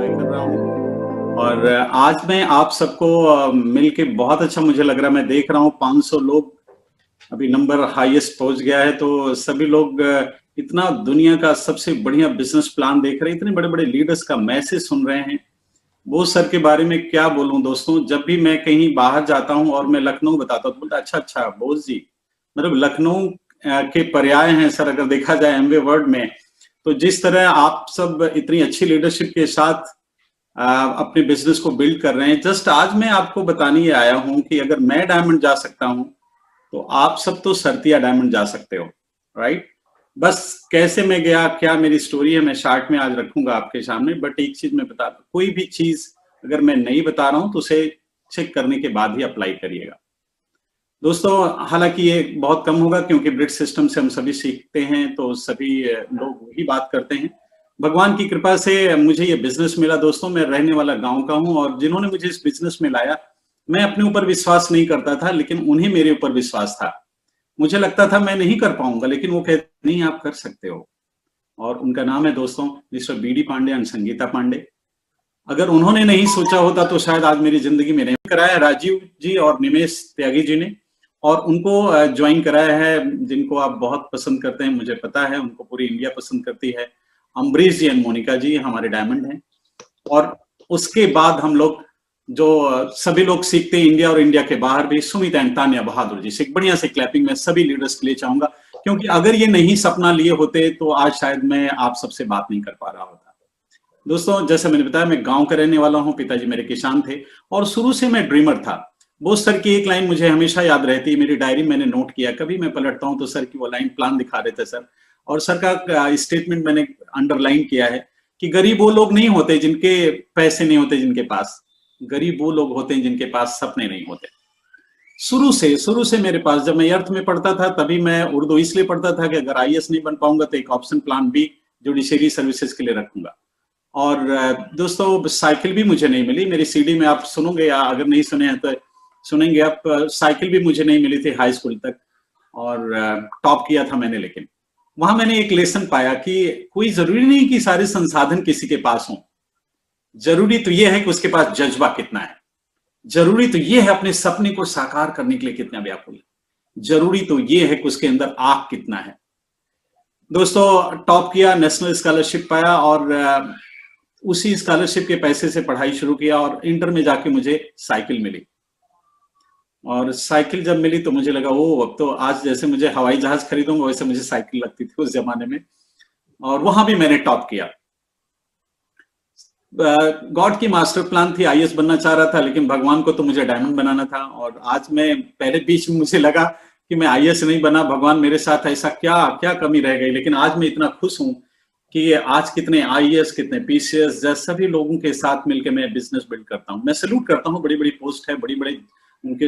Enjoy कर रहा हूँ। और आज मैं आप सबको मिलके बहुत अच्छा मुझे लग रहा है। मैं देख रहा हूँ 500 लोग अभी नंबर हाईएस्ट पहुंच गया है। तो सभी लोग इतना दुनिया का सबसे बढ़िया बिजनेस प्लान देख रहे हैं, इतने बड़े बड़े लीडर्स का मैसेज सुन रहे हैं। बोस सर के बारे में क्या बोलूं दोस्तों, जब भी मैं कहीं बाहर जाता हूं और मैं लखनऊ बताता हूं तो बोलता अच्छा अच्छा बोस जी, मतलब लखनऊ के पर्याय हैं सर अगर देखा जाए एमवे वर्ड में। तो जिस तरह आप सब इतनी अच्छी लीडरशिप के साथ अपने बिजनेस को बिल्ड कर रहे हैं, जस्ट आज मैं आपको बताने ही आया हूं कि अगर मैं डायमंड जा सकता हूं तो आप सब तो सरतिया डायमंड जा सकते हो, राइट। बस कैसे मैं गया, क्या मेरी स्टोरी है, मैं शार्ट में आज रखूंगा आपके सामने। बट एक चीज मैं बता दूं, कोई भी चीज अगर मैं नहीं बता रहा हूं तो उसे चेक करने के बाद ही अप्लाई करिएगा दोस्तों। हालांकि ये बहुत कम होगा क्योंकि ब्रिज सिस्टम से हम सभी सीखते हैं, तो सभी लोग वही बात करते हैं। भगवान की कृपा से मुझे ये बिजनेस मिला दोस्तों। मैं रहने वाला गांव का हूं और जिन्होंने मुझे इस बिजनेस में लाया, मैं अपने ऊपर विश्वास नहीं करता था, लेकिन उन्हें मेरे ऊपर विश्वास था। मुझे लगता था मैं नहीं कर पाऊंगा, लेकिन वो कहते नहीं आप कर सकते हो। और उनका नाम है दोस्तों mister BD Pandey and Sangeeta Pandey. अगर उन्होंने नहीं सोचा होता तो शायद आज मेरी जिंदगी में नहीं कराया राजीव जी और निमेश त्यागी जी ने, और उनको ज्वाइन कराया है जिनको आप बहुत पसंद करते हैं, मुझे पता है उनको पूरी इंडिया पसंद करती है। अम्बरीश जी एंड मोनिका जी हमारे डायमंड हैं। और उसके बाद हम लोग जो सभी लोग सीखते हैं इंडिया और इंडिया के बाहर भी, सुमित एंड तान्या बहादुर जी से एक बढ़िया से क्लैपिंग में सभी लीडर्स के लिए चाहूंगा, क्योंकि अगर ये नहीं सपना लिए होते तो आज शायद मैं आप सबसे बात नहीं कर पा रहा होता। दोस्तों जैसे मैंने बताया, मैं गांव का रहने वाला हूं, पिताजी मेरे किसान थे और शुरू से मैं ड्रीमर था। बोस सर की एक लाइन मुझे हमेशा याद रहती है, मेरी डायरी मैंने नोट किया, कभी मैं पलटता हूं तो सर की वो लाइन प्लान दिखा रहे थे सर। और सर का स्टेटमेंट मैंने अंडरलाइन किया है कि गरीब वो लोग नहीं होते जिनके पैसे नहीं होते जिनके पास, गरीब वो लोग होते हैं जिनके पास सपने नहीं होते। शुरू से मेरे पास, जब मैं अर्थ में पढ़ता था तभी मैं उर्दू इसलिए पढ़ता था कि अगर आईएएस नहीं बन पाऊंगा तो एक option plan B judiciary services के लिए रखूंगा। और दोस्तों साइकिल भी मुझे नहीं मिली, मेरी सीडी में आप सुनोगे या अगर नहीं सुने हैं तो सुनेंगे आप, साइकिल भी मुझे नहीं मिली थी हाई स्कूल तक। और टॉप किया था मैंने, लेकिन वहां मैंने एक लेसन पाया कि कोई जरूरी नहीं कि सारे संसाधन किसी के पास हों। जरूरी तो यह है कि उसके पास जज्बा कितना है, जरूरी तो यह है अपने सपने को साकार करने के लिए कितना व्याकुल है, जरूरी तो यह है कि उसके अंदर आग कितना है। दोस्तों टॉप किया, नेशनल स्कॉलरशिप पाया और उसी स्कॉलरशिप के पैसे से पढ़ाई शुरू किया और इंटर में जाके मुझे साइकिल मिली। और साइकिल जब मिली तो मुझे लगा ओ, अब तो आज जैसे मुझे हवाई जहाज खरीदूंगा वैसे मुझे साइकिल लगती थी उस जमाने में। और वहां भी मैंने टॉप किया। गॉड की मास्टर प्लान थी, आईएएस बनना चाह रहा था, लेकिन भगवान को तो मुझे डायमंड बनाना था। और आज मैं पहले बीच में मुझे लगा कि मैं आईएएस नहीं बना, भगवान मेरे साथ, ऐसा क्या क्या कमी रह गई। लेकिन आज मैं इतना खुश हूं कि आज कितने आईएएस, कितने पीसीएस जैसे सभी लोगों के साथ मिलकर मैं बिजनेस बिल्ड करता हूं। मैं सैल्यूट करता हूं, बड़ी बड़ी पोस्ट है, बड़ी बड़ी उनके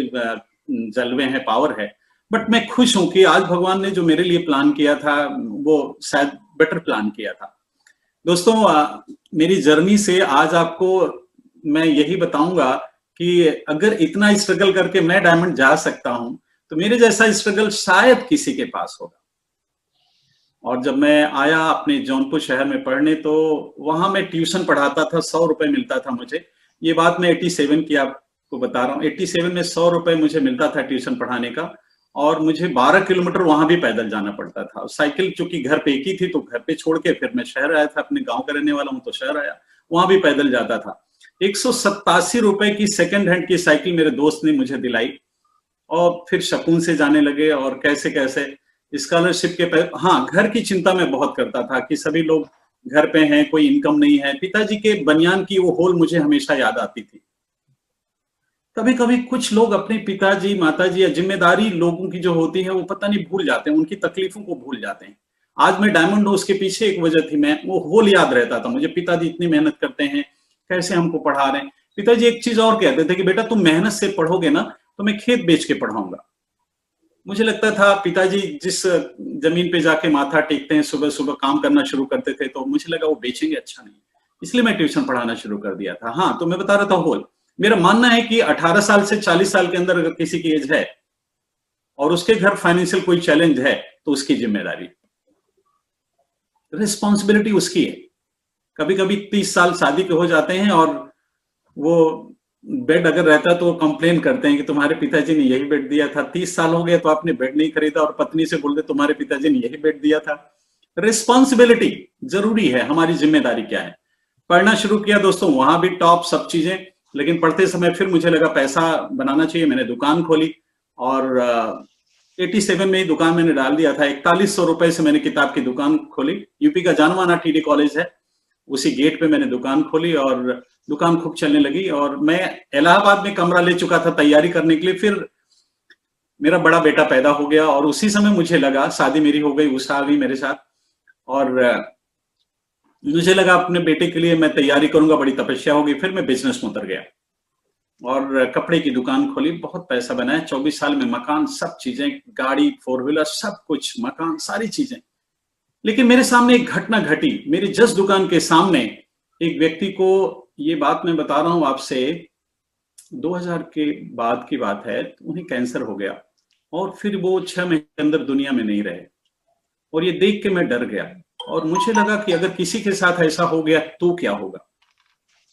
जलवे हैं, पावर है। बट मैं खुश हूं कि आज भगवान ने जो मेरे लिए प्लान किया था वो शायद बेटर प्लान किया था। दोस्तों मेरी जर्नी से आज आपको मैं यही बताऊंगा कि अगर इतना स्ट्रगल करके मैं डायमंड जा सकता हूं तो मेरे जैसा स्ट्रगल शायद किसी के पास होगा। और जब मैं आया अपने जौनपुर शहर में पढ़ने तो वहां मैं ट्यूशन पढ़ाता था, 100 रुपए मिलता था मुझे। ये बात मैं 87 की आपको बता रहा हूँ। 87 में 100 रुपए मुझे मिलता था ट्यूशन पढ़ाने का, और मुझे 12 किलोमीटर वहां भी पैदल जाना पड़ता था। साइकिल चूंकि घर पे एक ही थी तो घर पे छोड़ के फिर मैं शहर आया था, अपने गांव का रहने वाला हूं तो शहर आया, वहां भी पैदल जाता था। 187 रुपए की सेकेंड हैंड की साइकिल मेरे दोस्त ने मुझे दिलाई, और फिर शकून से जाने लगे और कैसे कैसे स्कॉलरशिप के हाँ, घर की चिंता मैं बहुत करता था कि सभी लोग घर पे हैं, कोई इनकम नहीं है। पिताजी के बनियान की वो होल मुझे हमेशा याद आती थी। कभी कभी कुछ लोग अपने पिताजी, माताजी या जिम्मेदारी लोगों की जो होती है वो पता नहीं भूल जाते हैं, उनकी तकलीफों को भूल जाते हैं। आज मैं डायमंड हूं उसके पीछे एक वजह थी, मैं वो होल याद रहता था मुझे, पिताजी इतनी मेहनत करते हैं, कैसे हमको पढ़ा रहे हैं। पिताजी एक चीज और कहते थे कि बेटा तुम मेहनत से पढ़ोगे ना तो मैं खेत बेच के पढ़ाऊंगा। मुझे लगता था पिताजी जिस जमीन पे जाके माथा टेकते हैं, सुबह सुबह काम करना शुरू करते थे, तो मुझे लगा वो बेचेंगे अच्छा नहीं, इसलिए मैं ट्यूशन पढ़ाना शुरू कर दिया था। हाँ, तो मैं बता रहा था होल, मेरा मानना है कि 18 साल से 40 साल के अंदर अगर किसी की एज है और उसके घर फाइनेंशियल कोई चैलेंज है तो उसकी जिम्मेदारी, रिस्पॉन्सिबिलिटी उसकी है। कभी कभी 30 साल शादी के हो जाते हैं और वो बेड अगर रहता तो वो कंप्लेन करते हैं कि तुम्हारे पिताजी ने यही बेड दिया था। 30 साल हो गए तो आपने बेड नहीं खरीदा और पत्नी से बोल दे तुम्हारे पिताजी ने यही बेड दिया था। रिस्पॉन्सिबिलिटी जरूरी है, हमारी जिम्मेदारी क्या है। पढ़ना शुरू किया दोस्तों, वहां भी टॉप सब चीजें, लेकिन पढ़ते समय फिर मुझे लगा पैसा बनाना चाहिए। मैंने दुकान खोली और 87 में ही दुकान मैंने डाल दिया था। 4100 रुपए से मैंने किताब की दुकान खोली। यूपी का जाना माना TD कॉलेज है, उसी गेट पे मैंने दुकान खोली और दुकान खूब चलने लगी। और मैं इलाहाबाद में कमरा ले चुका था तैयारी करने के लिए। फिर मेरा बड़ा बेटा पैदा हो गया और उसी समय मुझे लगा, शादी मेरी हो गई, उषा आ गई मेरे साथ, और मुझे लगा अपने बेटे के लिए मैं तैयारी करूंगा, बड़ी तपस्या होगी। फिर मैं बिजनेस में उतर गया और कपड़े की दुकान खोली। बहुत पैसा बनाया। 24 साल में मकान, सब चीजें, गाड़ी, 4 व्हीलर, सब कुछ, मकान, सारी चीजें। लेकिन मेरे सामने एक घटना घटी। मेरी जस्ट दुकान के सामने एक व्यक्ति को, ये बात मैं बता रहा हूं आपसे, 2000 के बाद की बात है, उन्हें कैंसर हो गया और फिर वो 6 महीने के अंदर दुनिया में नहीं रहे। और ये देख के मैं डर गया और मुझे लगा कि अगर किसी के साथ ऐसा हो गया तो क्या होगा।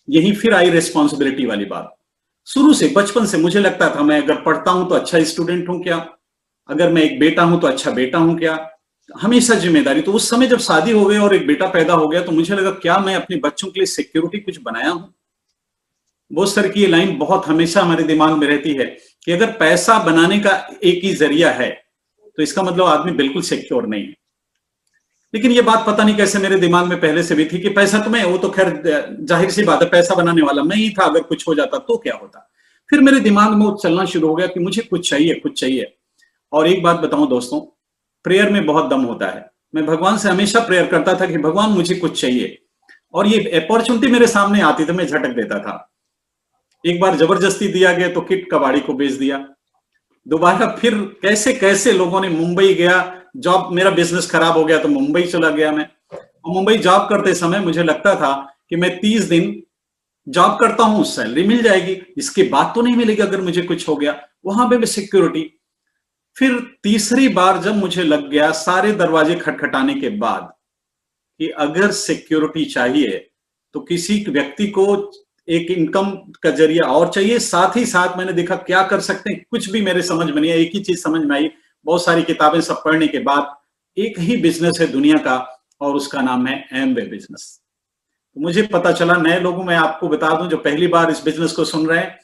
यही फिर आई रिस्पॉन्सिबिलिटी वाली बात। शुरू से, बचपन से मुझे लगता था मैं अगर पढ़ता हूं तो अच्छा स्टूडेंट हूं क्या, अगर मैं एक बेटा हूं तो अच्छा बेटा हूं क्या, हमेशा जिम्मेदारी। तो उस समय जब शादी हो गई और एक बेटा पैदा हो गया तो मुझे लगा क्या मैं अपने बच्चों के लिए सिक्योरिटी कुछ बनाया हूं। वो सर की ये लाइन बहुत हमेशा हमारे दिमाग में रहती है कि अगर पैसा बनाने का एक ही जरिया है तो इसका मतलब आदमी बिल्कुल सिक्योर नहीं है। लेकिन ये बात पता नहीं कैसे मेरे दिमाग में पहले से भी थी कि पैसा तो मैं, वो तो खैर जाहिर सी बात है, पैसा बनाने वाला मैं ही था, अगर कुछ हो जाता तो क्या होता। फिर मेरे दिमाग में वो चलना शुरू हो गया कि मुझे कुछ चाहिए, कुछ चाहिए। और एक बात बताऊं दोस्तों, प्रेयर में बहुत दम होता है। मैं भगवान से हमेशा प्रेयर करता था कि भगवान मुझे कुछ चाहिए, और ये अपॉर्चुनिटी मेरे सामने आती तो मैं झटक देता था। एक बार जबरदस्ती दिया गया तो किट कबाड़ी को बेच दिया। दोबारा फिर कैसे कैसे लोगों ने, मुंबई गया, जॉब, मेरा बिजनेस खराब हो गया तो मुंबई चला गया मैं। और मुंबई जॉब करते समय मुझे लगता था कि मैं 30 दिन जॉब करता हूं, सैलरी मिल जाएगी, इसके बाद तो नहीं मिलेगी अगर मुझे कुछ हो गया, वहां पे भी सिक्योरिटी। फिर तीसरी बार जब मुझे लग गया सारे दरवाजे खटखटाने के बाद कि अगर सिक्योरिटी चाहिए तो किसी व्यक्ति को एक इनकम का जरिया और चाहिए, साथ ही साथ मैंने देखा क्या कर सकते हैं। कुछ भी मेरे समझ में नहीं आई, एक ही चीज समझ में आई, बहुत सारी किताबें सब पढ़ने के बाद, एक ही बिजनेस है दुनिया का और उसका नाम है एमवे बिजनेस। तो मुझे पता चला, नए लोगों में आपको बता दूं जो पहली बार इस बिजनेस को सुन रहे हैं,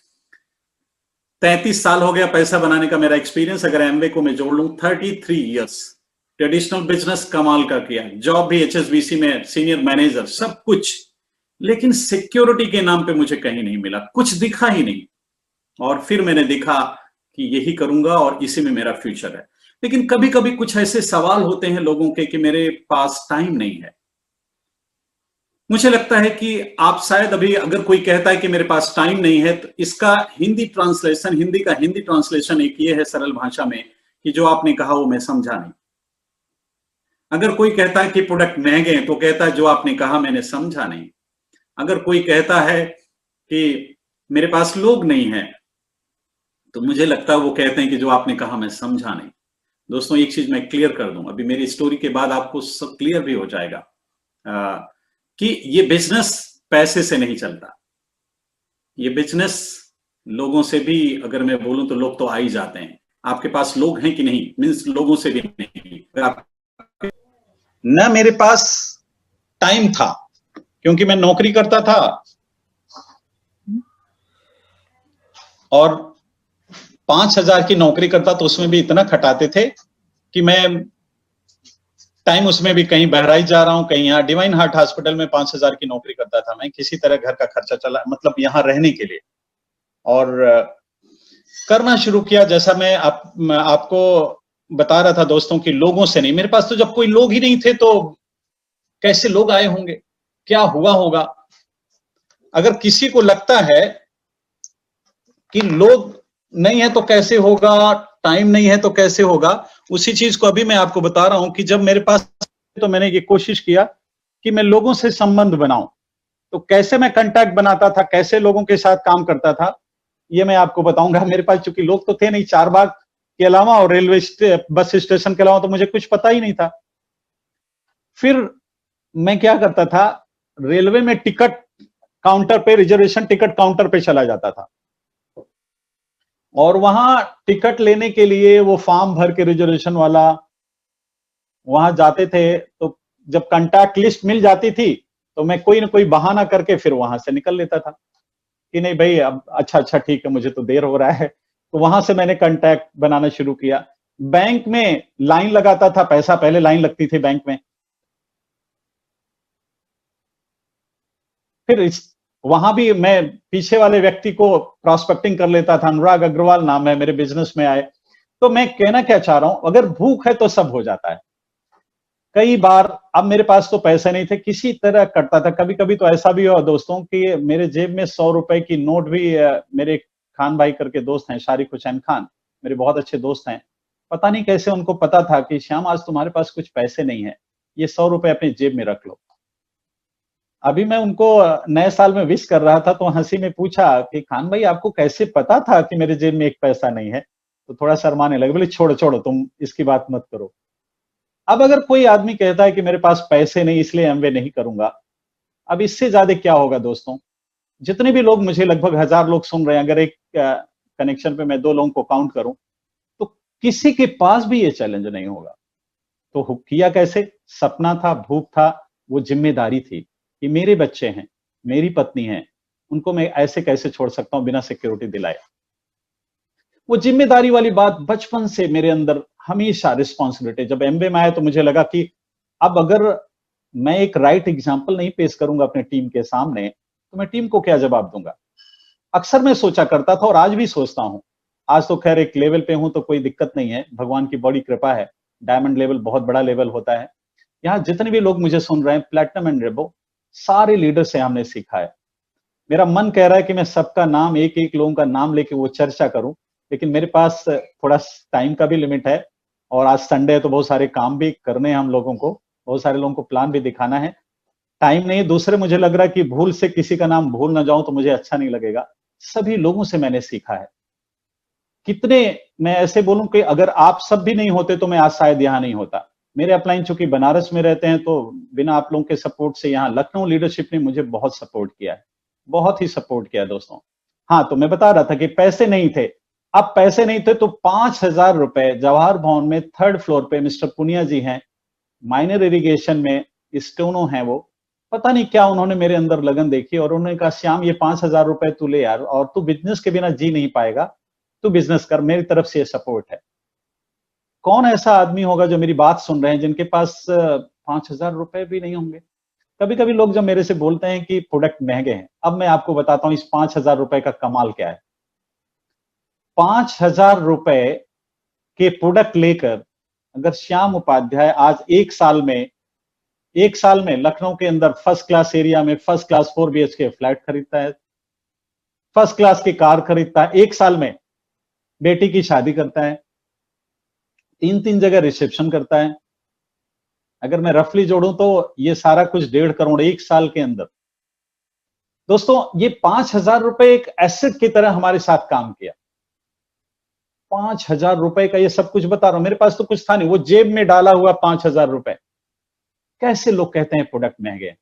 33 साल हो गया पैसा बनाने का मेरा एक्सपीरियंस। अगर एमवे को मैं जोड़ लूं, 33 ईयर्स ट्रेडिशनल बिजनेस कमाल का किया, जॉब भी HSBC में सीनियर मैनेजर, सब कुछ। लेकिन सिक्योरिटी के नाम पे मुझे कहीं नहीं मिला, कुछ दिखा ही नहीं। और फिर मैंने देखा कि यही करूंगा और इसी में मेरा फ्यूचर है। लेकिन कभी कभी कुछ ऐसे सवाल होते हैं लोगों के कि मेरे पास टाइम नहीं है। मुझे लगता है कि आप शायद अभी, अगर कोई कहता है कि मेरे पास टाइम नहीं है, तो इसका हिंदी ट्रांसलेशन, हिंदी का हिंदी ट्रांसलेशन एक ये है सरल भाषा में कि जो आपने कहा वो मैं समझा नहीं। अगर कोई कहता है कि प्रोडक्ट महंगे हैं तो कहता है जो आपने कहा मैंने समझा नहीं। अगर कोई कहता है कि मेरे पास लोग नहीं है तो मुझे लगता है वो कहते हैं कि जो आपने कहा मैं समझा नहीं। दोस्तों एक चीज मैं क्लियर कर दूं, अभी मेरी स्टोरी के बाद आपको सब क्लियर भी हो जाएगा कि ये बिजनेस पैसे से नहीं चलता। ये बिजनेस लोगों से भी, अगर मैं बोलूं तो लोग तो आ ही जाते हैं। आपके पास लोग हैं कि नहीं, मीन्स लोगों से भी नहीं। ना मेरे पास टाइम था क्योंकि मैं नौकरी करता था और 5000 की नौकरी करता तो उसमें भी इतना खटाते थे कि मैं टाइम उसमें भी कहीं बहराइच जा रहा हूं, कहीं यहाँ डिवाइन हार्ट हॉस्पिटल में 5000 की नौकरी करता था मैं, किसी तरह घर का खर्चा चला, मतलब यहाँ रहने के लिए। और करना शुरू किया, जैसा मैं आपको बता रहा था दोस्तों कि लोगों से नहीं, मेरे पास तो जब कोई लोग ही नहीं थे तो कैसे लोग आए होंगे, क्या हुआ होगा। अगर किसी को लगता है कि लोग नहीं है तो कैसे होगा, टाइम नहीं है तो कैसे होगा, उसी चीज को अभी मैं आपको बता रहा हूं कि जब मेरे पास, तो मैंने ये कोशिश किया कि मैं लोगों से संबंध बनाऊं। तो कैसे मैं कांटेक्ट बनाता था, कैसे लोगों के साथ काम करता था, ये मैं आपको बताऊंगा। मेरे पास चूंकि लोग तो थे नहीं, चारबाग के अलावा और रेलवे बस स्टेशन के अलावा तो मुझे कुछ पता ही नहीं था। फिर मैं क्या करता था, रेलवे में टिकट काउंटर पे, रिजर्वेशन टिकट काउंटर पे चला जाता था और वहां टिकट लेने के लिए वो फॉर्म भर के रिजर्वेशन वाला वहां जाते थे। तो जब कांटेक्ट लिस्ट मिल जाती थी तो मैं कोई ना कोई बहाना करके फिर वहां से निकल लेता था कि नहीं भाई अब अच्छा अच्छा ठीक है, मुझे तो देर हो रहा है। तो वहां से मैंने कांटेक्ट बनाना शुरू किया। बैंक में लाइन लगाता था, पैसा पहले लाइन लगती थी बैंक में, फिर वहां भी मैं पीछे वाले व्यक्ति को प्रॉस्पेक्टिंग कर लेता था। अनुराग अग्रवाल नाम है, मेरे बिजनेस में आए। तो मैं कहना क्या चाह रहा हूं, अगर भूख है तो सब हो जाता है। कई बार, अब मेरे पास तो पैसे नहीं थे, किसी तरह करता था। कभी कभी तो ऐसा भी हुआ दोस्तों कि मेरे जेब में 100 रुपए की नोट भी, मेरे खान भाई करके दोस्त हैं, शारिक हुसैन खान, मेरे बहुत अच्छे दोस्त हैं। पता नहीं कैसे उनको पता था कि श्याम आज तुम्हारे पास कुछ पैसे नहीं है, ये 100 रुपए अपनी जेब में रख लो। अभी मैं उनको नए साल में विश कर रहा था तो हंसी में पूछा कि खान भाई आपको कैसे पता था कि मेरे जेब में एक पैसा नहीं है? तो थोड़ा शर्माने लगे, बोले छोड़ो छोड़ो तुम इसकी बात मत करो। अब अगर कोई आदमी कहता है कि मेरे पास पैसे नहीं इसलिए एमवे नहीं करूंगा, अब इससे ज्यादा क्या होगा दोस्तों? जितने भी लोग, मुझे लगभग 1000 लोग सुन रहे हैं, अगर एक कनेक्शन पे मैं 2 लोगों को काउंट करूं तो किसी के पास भी ये चैलेंज नहीं होगा। तो किया कैसे? सपना था, भूख था, वो जिम्मेदारी थी कि मेरे बच्चे हैं, मेरी पत्नी है, उनको मैं ऐसे कैसे छोड़ सकता हूं बिना सिक्योरिटी दिलाए। वो जिम्मेदारी वाली बात बचपन से मेरे अंदर हमेशा, रिस्पॉन्सिबिलिटी। जब एमबीए में आया तो मुझे लगा कि अब अगर मैं एक राइट एग्जाम्पल नहीं पेश करूंगा अपने टीम के सामने तो मैं टीम को क्या जवाब दूंगा। अक्सर मैं सोचा करता था और आज भी सोचता हूं। आज तो खैर एक लेवल पे हूं तो कोई दिक्कत नहीं है, भगवान की बड़ी कृपा है। डायमंड लेवल बहुत बड़ा लेवल होता है। यहाँ जितने भी लोग मुझे सुन रहे हैं, प्लेटिनम एंड रेबो, सारे लीडर से हमने सीखा है। मेरा मन कह रहा है कि मैं सबका नाम, एक एक लोगों का नाम लेके वो चर्चा करूं, लेकिन मेरे पास थोड़ा टाइम का भी लिमिट है और आज संडे है तो बहुत सारे काम भी करने हैं हम लोगों को, बहुत सारे लोगों को प्लान भी दिखाना है। टाइम नहीं। दूसरे, मुझे लग रहा है कि भूल से किसी का नाम भूल ना जाऊं तो मुझे अच्छा नहीं लगेगा। सभी लोगों से मैंने सीखा है। कितने, मैं ऐसे बोलूं कि अगर आप सब भी नहीं होते तो मैं आज शायद यहां नहीं होता। मेरे अपलाइन चूंकि बनारस में रहते हैं तो बिना आप लोगों के सपोर्ट से यहाँ लखनऊ लीडरशिप ने मुझे बहुत सपोर्ट किया है, बहुत ही सपोर्ट किया दोस्तों। हाँ, तो मैं बता रहा था कि पैसे नहीं थे। अब पैसे नहीं थे तो 5000 रुपए जवाहर भवन में 3rd फ्लोर पे मिस्टर पुनिया जी हैं, माइनर इरिगेशन में स्टोनो है वो। पता नहीं क्या उन्होंने मेरे अंदर लगन देखी और उन्होंने कहा श्याम ये 5000 रुपए तू ले यार, और तू बिजनेस के बिना जी नहीं पाएगा, तू बिजनेस कर, मेरी तरफ से ये सपोर्ट है। कौन ऐसा आदमी होगा जो मेरी बात सुन रहे हैं जिनके पास 5000 रुपए भी नहीं होंगे? कभी कभी लोग जब मेरे से बोलते हैं कि प्रोडक्ट महंगे हैं, अब मैं आपको बताता हूं इस 5000 रुपए का कमाल क्या है। 5000 रुपए के प्रोडक्ट लेकर अगर श्याम उपाध्याय आज एक साल में लखनऊ के अंदर फर्स्ट क्लास एरिया में फर्स्ट क्लास 4 BHK फ्लैट खरीदता है, फर्स्ट क्लास की कार खरीदता है, एक साल में बेटी की शादी करता है, 3 जगह रिसेप्शन करता है, अगर मैं रफली जोड़ूं तो ये सारा कुछ 1.5 करोड़ एक साल के अंदर। दोस्तों, ये 5000 रुपए एक एसेट की तरह हमारे साथ काम किया। 5000 रुपए का ये सब कुछ बता रहा हूं, मेरे पास तो कुछ था नहीं, वो जेब में डाला हुआ 5000 रुपए। कैसे लोग कहते हैं प्रोडक्ट महंगे?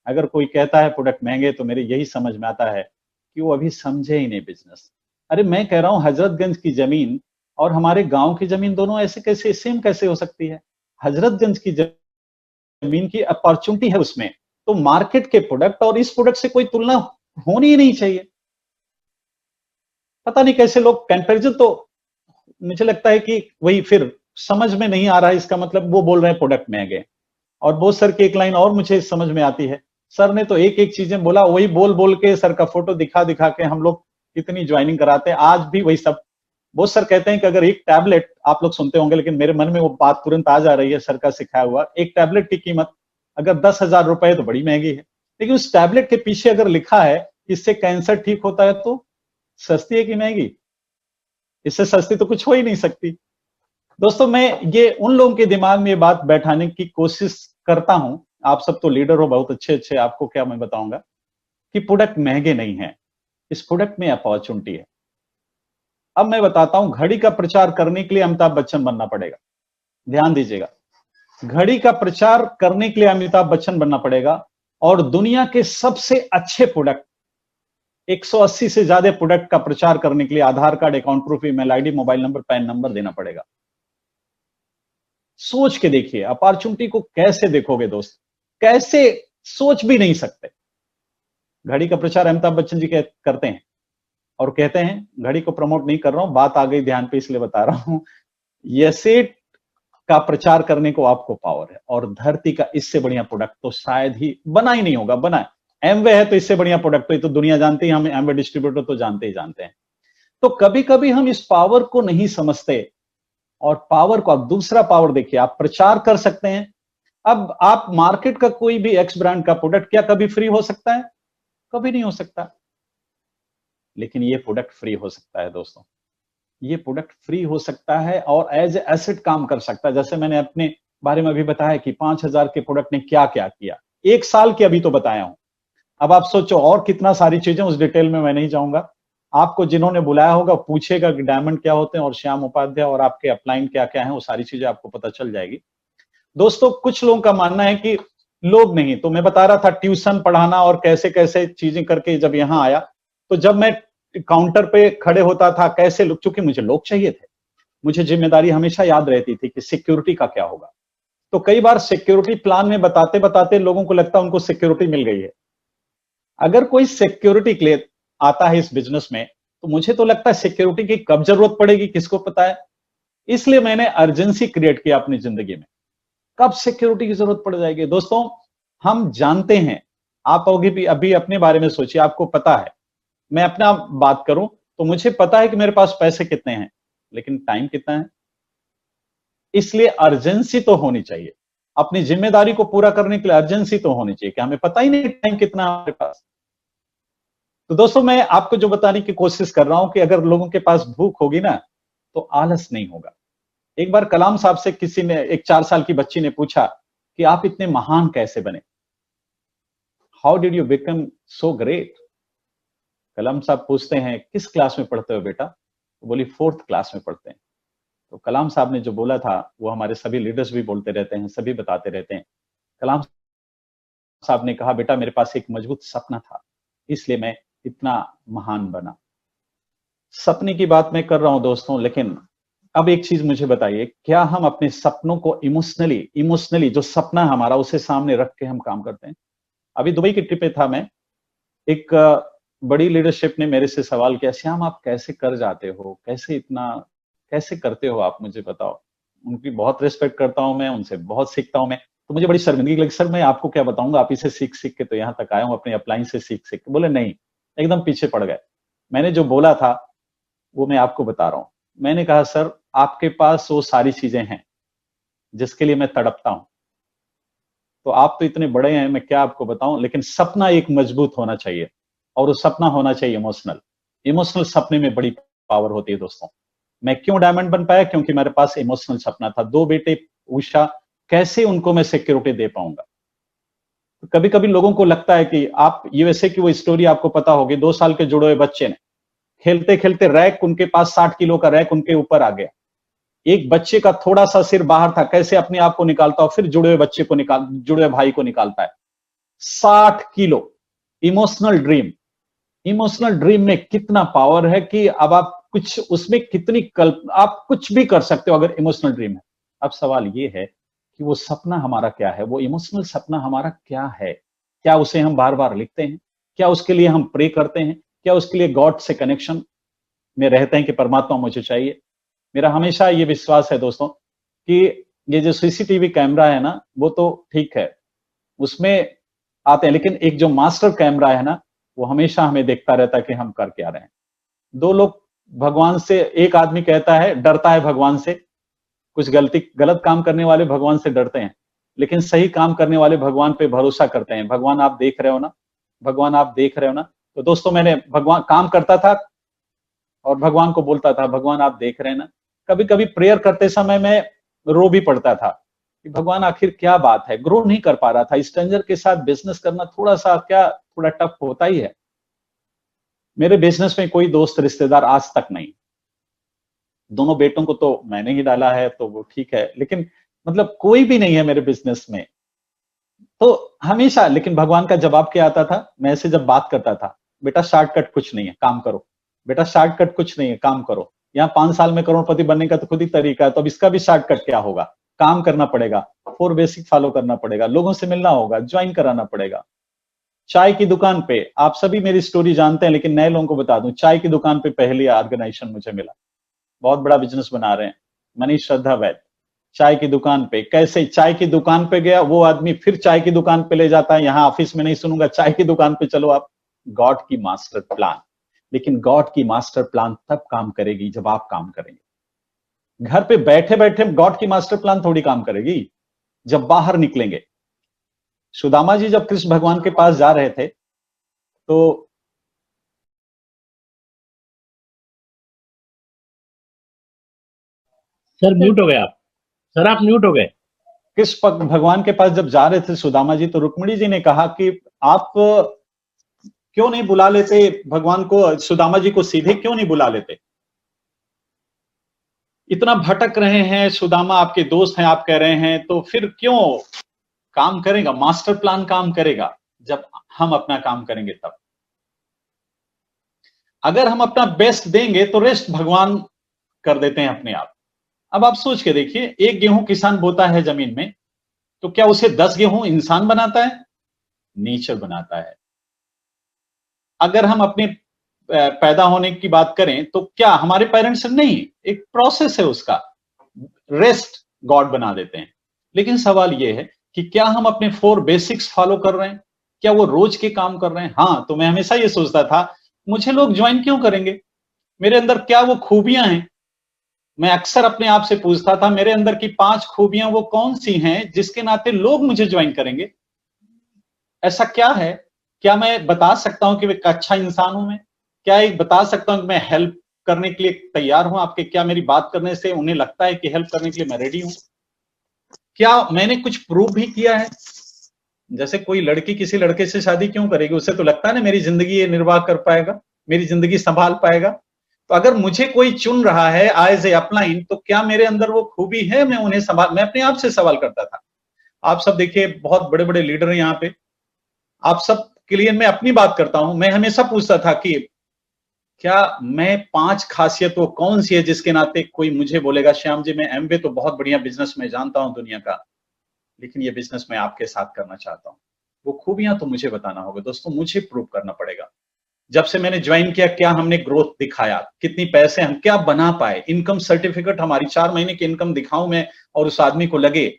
अगर कोई कहता है प्रोडक्ट महंगे तो मेरे यही समझ में आता है कि वो अभी समझे ही नहीं बिजनेस। अरे मैं कह रहा हूं हजरतगंज की जमीन और हमारे गांव की जमीन दोनों ऐसे कैसे सेम कैसे हो सकती है? हजरतगंज की जमीन की अपॉर्चुनिटी है उसमें, तो मार्केट के प्रोडक्ट और इस प्रोडक्ट से कोई तुलना होनी ही नहीं चाहिए। पता नहीं कैसे लोग कंपैरिजन, तो मुझे लगता है कि वही फिर समझ में नहीं आ रहा है। इसका मतलब वो बोल रहे हैं प्रोडक्ट महंगे। और बोस सर की एक लाइन और मुझे समझ में आती है, सर ने तो एक एक चीजें बोला, वही बोल बोल के सर का फोटो दिखा दिखा के हम लोग कितनी ज्वाइनिंग कराते हैं, आज भी वही सब। बोस सर कहते हैं कि अगर एक टैबलेट, आप लोग सुनते होंगे लेकिन मेरे मन में वो बात तुरंत आ जा रही है, सर का सिखाया हुआ, एक टैबलेट की कीमत अगर 10,000 रुपए है तो बड़ी महंगी है, लेकिन उस टैबलेट के पीछे अगर लिखा है इससे कैंसर ठीक होता है तो सस्ती है कि महंगी? इससे सस्ती तो कुछ हो ही नहीं सकती। दोस्तों, मैं ये उन लोगों के दिमाग में ये बात बैठाने की कोशिश करता हूं, आप सब तो लीडर हो बहुत अच्छे अच्छे, आपको क्या मैं बताऊंगा कि प्रोडक्ट महंगे नहीं है, इस प्रोडक्ट में अपॉर्चुनिटी है। अब मैं बताता हूं, घड़ी का प्रचार करने के लिए अमिताभ बच्चन बनना पड़ेगा। ध्यान दीजिएगा, घड़ी का प्रचार करने के लिए अमिताभ बच्चन बनना पड़ेगा। और दुनिया के सबसे अच्छे प्रोडक्ट, 180 से ज्यादा प्रोडक्ट का प्रचार करने के लिए Aadhaar card, account proof, email ID, mobile number, PAN number देना पड़ेगा। सोच के देखिए, अपॉर्चुनिटी को कैसे देखोगे दोस्त, कैसे सोच भी नहीं सकते। घड़ी का प्रचार अमिताभ बच्चन जी करते हैं और कहते हैं, घड़ी को प्रमोट नहीं कर रहा हूं, बात आ गई ध्यान पे इसलिए बता रहा हूं, येसेट का प्रचार करने को आपको पावर है और धरती का इससे बढ़िया प्रोडक्ट तो शायद ही बना ही नहीं होगा। बना है एमवे है तो इससे बढ़िया प्रोडक्ट तो दुनिया जानती है, हम एमवे डिस्ट्रीब्यूटर तो जानते ही जानते हैं। तो कभी कभी हम इस पावर को नहीं समझते और पावर को, आप दूसरा पावर देखिए, आप प्रचार कर सकते हैं। अब आप मार्केट का कोई भी एक्स ब्रांड का प्रोडक्ट क्या कभी फ्री हो सकता है? कभी नहीं हो सकता। लेकिन ये प्रोडक्ट फ्री हो सकता है दोस्तों, ये प्रोडक्ट फ्री हो सकता है और एज एसेट काम कर सकता है। जैसे मैंने अपने बारे में अभी बताया कि 5000 के प्रोडक्ट ने क्या क्या किया, 1 साल की अभी तो बताया हूं। अब आप सोचो और कितना सारी चीजें, उस डिटेल में मैं नहीं जाऊंगा। आपको जिन्होंने बुलाया होगा पूछेगा कि डायमंड क्या होते हैं और श्याम उपाध्याय और आपके अपलाइन क्या क्या है, वो सारी चीजें आपको पता चल जाएगी। दोस्तों कुछ लोगों का मानना है कि लोग नहीं, तो मैं बता रहा था ट्यूशन पढ़ाना और कैसे कैसे चीजें करके जब यहां आया, तो जब मैं काउंटर पे खड़े होता था, कैसे लोग, चूंकि मुझे लोग चाहिए थे, मुझे जिम्मेदारी हमेशा याद रहती थी कि सिक्योरिटी का क्या होगा। तो कई बार सिक्योरिटी प्लान में बताते बताते लोगों को लगता है उनको सिक्योरिटी मिल गई है। अगर कोई सिक्योरिटी के लिए आता है इस बिजनेस में, तो मुझे तो लगता है सिक्योरिटी की कब जरूरत पड़ेगी किसको पता है। इसलिए मैंने अर्जेंसी क्रिएट किया अपनी जिंदगी में, कब सिक्योरिटी की जरूरत पड़ जाएगी। दोस्तों हम जानते हैं, आप भी अभी अपने बारे में सोचिए, आपको पता है, मैं अपना बात करूं तो मुझे पता है कि मेरे पास पैसे कितने हैं, लेकिन टाइम कितना है। इसलिए अर्जेंसी तो होनी चाहिए, अपनी जिम्मेदारी को पूरा करने के लिए अर्जेंसी तो होनी चाहिए कि हमें पता ही नहीं टाइम कितना है हमारे पास। तो दोस्तों मैं आपको जो बताने की कोशिश कर रहा हूं कि अगर लोगों के पास भूख होगी ना, तो आलस नहीं होगा। एक बार कलाम साहब से किसी ने, एक 4 साल की बच्ची ने पूछा कि आप इतने महान कैसे बने, how did you become so great. Kalam साहब पूछते हैं किस क्लास में पढ़ते हो बेटा, तो बोली 4th क्लास में पढ़ते हैं। तो कलाम साहब ने जो बोला था वो हमारे सभी लीडर्स भी बोलते रहते हैं, सभी बताते रहते हैं। कलाम साहब ने कहा बेटा मेरे पास एक मजबूत सपना था, इसलिए मैं इतना महान बना। सपने की बात मैं कर रहा हूं दोस्तों, लेकिन अब एक चीज मुझे बताइए, क्या हम अपने सपनों को इमोशनली जो सपना है हमारा उसे सामने रख के हम काम करते हैं? अभी दुबई की ट्रिप पे था मैं, एक बड़ी लीडरशिप ने मेरे से सवाल किया, श्याम आप कैसे कर जाते हो, कैसे इतना कैसे करते हो आप, मुझे बताओ। उनकी बहुत रिस्पेक्ट करता हूं मैं, उनसे बहुत सीखता हूं मैं। तो मुझे बड़ी शर्मिंदगी लगी, सर मैं आपको क्या बताऊंगा, आप इसे सीख सीख के तो यहाँ तक आया हूं, अपने अपलाइन से सीख सीख के। बोले नहीं, एकदम पीछे पड़ गए। मैंने जो बोला था वो मैं आपको बता रहा हूं। मैंने कहा सर आपके पास वो सारी चीजें हैं जिसके लिए मैं तड़पता हूं, तो आप तो इतने बड़े हैं, मैं क्या आपको बताऊं, लेकिन सपना एक मजबूत होना चाहिए और वो सपना होना चाहिए इमोशनल। इमोशनल सपने में बड़ी पावर होती है दोस्तों। मैं क्यों डायमंड बन पाया, क्योंकि मेरे पास इमोशनल सपना था। 2 बेटे, उषा, कैसे उनको मैं सिक्योरिटी दे पाऊंगा। तो कभी कभी लोगों को लगता है कि आप यूएसए की वो स्टोरी आपको पता होगी, 2 साल के जुड़े हुए बच्चे ने खेलते खेलते रैक, उनके पास 60 किलो का रैक उनके ऊपर आ गया। एक बच्चे का थोड़ा सा सिर बाहर था, कैसे अपने आप को निकालता और फिर जुड़े हुए बच्चे को जुड़े हुए भाई को निकालता है। 60 kilo. Emotional dream, emotional dream में कितना पावर है कि अब आप कुछ उसमें कितनी आप कुछ भी कर सकते हो अगर इमोशनल ड्रीम है। अब सवाल ये है कि वो सपना हमारा क्या है, वो इमोशनल सपना हमारा क्या है। क्या उसे हम बार बार लिखते हैं, क्या उसके लिए हम प्रे करते हैं, क्या उसके लिए गॉड से कनेक्शन में रहते हैं कि परमात्मा मुझे चाहिए। मेरा हमेशा ये विश्वास है दोस्तों कि ये जो सीसीटीवी कैमरा है ना, वो तो ठीक है, उसमें आते हैं, लेकिन एक जो मास्टर कैमरा है ना, वो हमेशा हमें देखता रहता है कि हम कर क्या रहे हैं। 2 लोग भगवान से, एक आदमी कहता है डरता है भगवान से, कुछ गलत काम करने वाले भगवान से डरते हैं, लेकिन सही काम करने वाले भगवान पे भरोसा करते हैं। भगवान आप देख रहे हो ना, भगवान आप देख रहे हो ना। तो दोस्तों मैंने भगवान काम करता था और भगवान को बोलता था भगवान आप देख रहे हैं ना। कभी कभी प्रेयर करते समय मैं रो भी पड़ता था कि भगवान आखिर क्या बात है, ग्रो नहीं कर पा रहा था। स्ट्रेंजर के साथ बिजनेस करना थोड़ा सा क्या, थोड़ा टफ होता ही है। मेरे बिजनेस में कोई दोस्त रिश्तेदार आज तक नहीं, दोनों बेटों को तो मैंने ही डाला है तो वो ठीक है, लेकिन मतलब कोई भी नहीं है मेरे बिजनेस में। तो हमेशा, लेकिन भगवान का जवाब क्या आता था, मैं ऐसे जब बात करता था, बेटा शॉर्टकट कुछ नहीं है, काम करो। बेटा शॉर्टकट कुछ नहीं है, काम करो। यहाँ 5 साल में करोड़पति बनने का तो खुद ही तरीका है, तो अब इसका भी शॉर्टकट क्या होगा? काम करना पड़ेगा, 4 बेसिक फॉलो करना पड़ेगा, लोगों से मिलना होगा, ज्वाइन कराना पड़ेगा। चाय की दुकान पे, आप सभी मेरी स्टोरी जानते हैं, लेकिन नए लोगों को बता दूं, चाय की दुकान पे पहली ऑर्गेनाइजेशन मुझे मिला, बहुत बड़ा बिजनेस बना रहे हैं, मनीष श्रद्धा वैद। चाय की दुकान पे, कैसे चाय की दुकान पे गया वो आदमी, फिर चाय की दुकान पे ले जाता है, यहां ऑफिस में नहीं सुनूंगा, चाय की दुकान पे चलो आप। गॉड की मास्टर प्लान। लेकिन गॉड की मास्टर प्लान तब काम करेगी जब आप काम करेंगे। घर पे बैठे बैठे गॉड की मास्टर प्लान थोड़ी काम करेगी, जब बाहर निकलेंगे। सुदामा जी जब कृष्ण भगवान के पास जा रहे थे, तो सर म्यूट हो गए आप। सर आप म्यूट हो गए। कृष्ण भगवान के पास जब जा रहे थे सुदामा जी, तो रुक्मिणी जी ने कहा कि आप क्यों नहीं बुला लेते भगवान को, सुदामा जी को सीधे क्यों नहीं बुला लेते? इतना भटक रहे हैं, सुदामा आपके दोस्त हैं, आप कह रहे हैं, तो फिर क्यों काम करेगा? मास्टर प्लान काम करेगा जब हम अपना काम करेंगे तब। अगर हम अपना बेस्ट देंगे तो रेस्ट भगवान कर देते हैं अपने आप। अब आप सोच के देखिए, एक गेहूं किसान बोता है जमीन में, तो क्या उसे 10 गेहूं इंसान बनाता है? नेचर बनाता है। अगर हम अपने पैदा होने की बात करें, तो क्या हमारे पेरेंट्स नहीं, एक प्रोसेस है उसका, रेस्ट गॉड बना देते हैं। लेकिन सवाल यह है कि क्या हम अपने 4 बेसिक्स फॉलो कर रहे हैं? क्या वो रोज के काम कर रहे हैं? हाँ, तो मैं हमेशा ये सोचता था, मुझे लोग ज्वाइन क्यों करेंगे? मेरे अंदर क्या वो खूबियां हैं? मैं अक्सर अपने आप से पूछता था, मेरे अंदर की 5 खूबियां वो कौन सी हैं जिसके नाते लोग मुझे ज्वाइन करेंगे? ऐसा क्या है? क्या मैं बता सकता हूं कि मैं एक अच्छा इंसान हूं? मैं क्या एक बता सकता हूं कि मैं हेल्प करने के लिए तैयार हूं आपके? क्या मेरी बात करने से उन्हें लगता है कि हेल्प करने के लिए मैं रेडी हूं? क्या मैंने कुछ प्रूव भी किया है? जैसे कोई लड़की किसी लड़के से शादी क्यों करेगी? उसे तो लगता है ना मेरी जिंदगी ये निर्वाह कर पाएगा, मेरी जिंदगी संभाल पाएगा। तो अगर मुझे कोई चुन रहा है एज ए अपलाइन, तो क्या मेरे अंदर वो खूबी है? मैं उन्हें मैं अपने आप से सवाल करता था। आप सब देखिए, बहुत बड़े बड़े लीडर हैं यहाँ पे, आप सब के लिए मैं अपनी बात करता हूं। मैं हमेशा पूछता था कि क्या मैं 5 खासियत वो कौन सी है जिसके नाते कोई मुझे बोलेगा, श्याम जी मैं एमवे तो बहुत बढ़िया बिजनेस में जानता हूं दुनिया का, लेकिन ये बिजनेस मैं आपके साथ करना चाहता हूं। वो खूबियां तो मुझे बताना होगा दोस्तों, मुझे प्रूव करना पड़ेगा। जब से मैंने ज्वाइन किया, क्या हमने ग्रोथ दिखाया, कितनी पैसे हम क्या बना पाए, इनकम सर्टिफिकेट हमारी 4 महीने की इनकम दिखाऊं मैं और उस आदमी को लगे।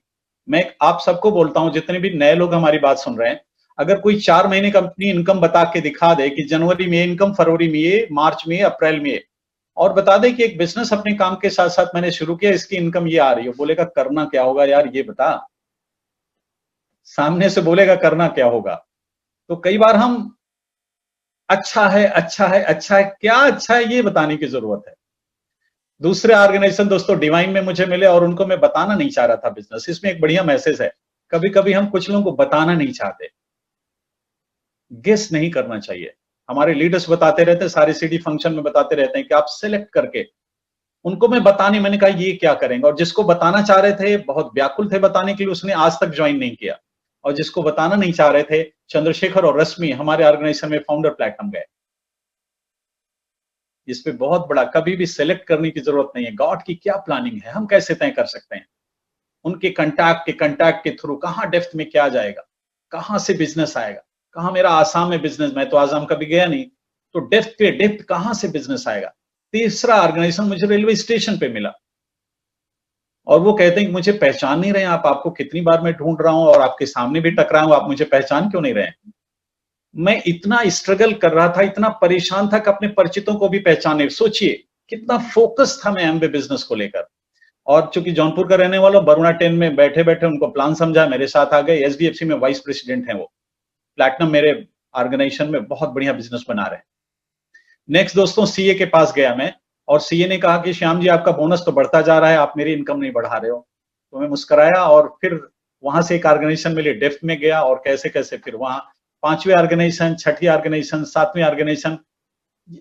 मैं आप सबको बोलता हूं, जितने भी नए लोग हमारी बात सुन रहे हैं, अगर कोई 4 महीने का अपनी इनकम बता के दिखा दे कि जनवरी में इनकम, फरवरी में ये, मार्च में, अप्रैल में, और बता दे कि एक बिजनेस अपने काम के साथ साथ मैंने शुरू किया, इसकी इनकम ये आ रही है, बोलेगा करना क्या होगा यार ये बता। सामने से बोलेगा करना क्या होगा। तो कई बार हम अच्छा है, अच्छा है, अच्छा है, क्या अच्छा है ये बताने की जरूरत है। दूसरे ऑर्गेनाइजेशन दोस्तों डिवाइन में मुझे मिले और उनको मैं बताना नहीं चाह रहा था बिजनेस। इसमें एक बढ़िया मैसेज है, कभी कभी हम कुछ लोगों को बताना नहीं चाहते, गेस नहीं करना चाहिए। हमारे लीडर्स बताते रहते हैं, सारे सीडी फंक्शन में बताते रहते हैं कि आप सिलेक्ट करके उनको मैं बताने, मैंने कहा ये क्या करेंगे, और जिसको बताना चाह रहे थे, बहुत व्याकुल थे बताने के लिए, उसने आज तक ज्वाइन नहीं किया। और जिसको बताना नहीं चाह रहे थे, चंद्रशेखर और रश्मि हमारे ऑर्गेनाइजेशन में फाउंडर प्लैटिनम गए। इस पे बहुत बड़ा, कभी भी सिलेक्ट करने की जरूरत नहीं है। गॉड की क्या प्लानिंग है, हम कैसे तय कर सकते हैं? उनके कंटैक्ट के थ्रू कहां डेप्थ में क्या जाएगा, कहां से बिजनेस आएगा, कहां मेरा आसाम में बिजनेस, मैं तो आसाम कभी गया नहीं, तो डेप्थ कहां से बिजनेस आएगा। तीसरा ऑर्गेनाइजेशन मुझे रेलवे स्टेशन पे मिला और वो कहते हैं कि मुझे पहचान नहीं रहे आप, आपको कितनी बार मैं ढूंढ रहा हूं और आपके सामने भी टकरा हूं, आप मुझे पहचान क्यों नहीं रहे? मैं इतना स्ट्रगल कर रहा था, इतना परेशान था कि अपने परिचितों को भी पहचाने। सोचिए कितना फोकस था मैं एमवे बिजनेस को लेकर। और चूंकि जौनपुर का रहने वाला, बरुणा 10 में बैठे बैठे उनको प्लान समझा, मेरे साथ आ गए। एसडीएफसी में वाइस प्रेसिडेंट हैं वो, प्लैटिनम मेरे ऑर्गेनाइजेशन में बहुत बढ़िया बिजनेस बना रहे हैं। नेक्स्ट दोस्तों, सीए के पास गया मैं, और सीए ने कहा कि श्याम जी आपका बोनस तो बढ़ता जा रहा है, आप मेरी इनकम नहीं बढ़ा रहे हो। तो मैं मुस्कुराया और फिर वहां से एक ऑर्गेनाइजेशन में लिए डेप्थ में गया, और कैसे कैसे फिर वहां 5वीं ऑर्गेनाइजेशन, 6ठी ऑर्गेनाइजेशन, 7वीं ऑर्गेनाइजेशन,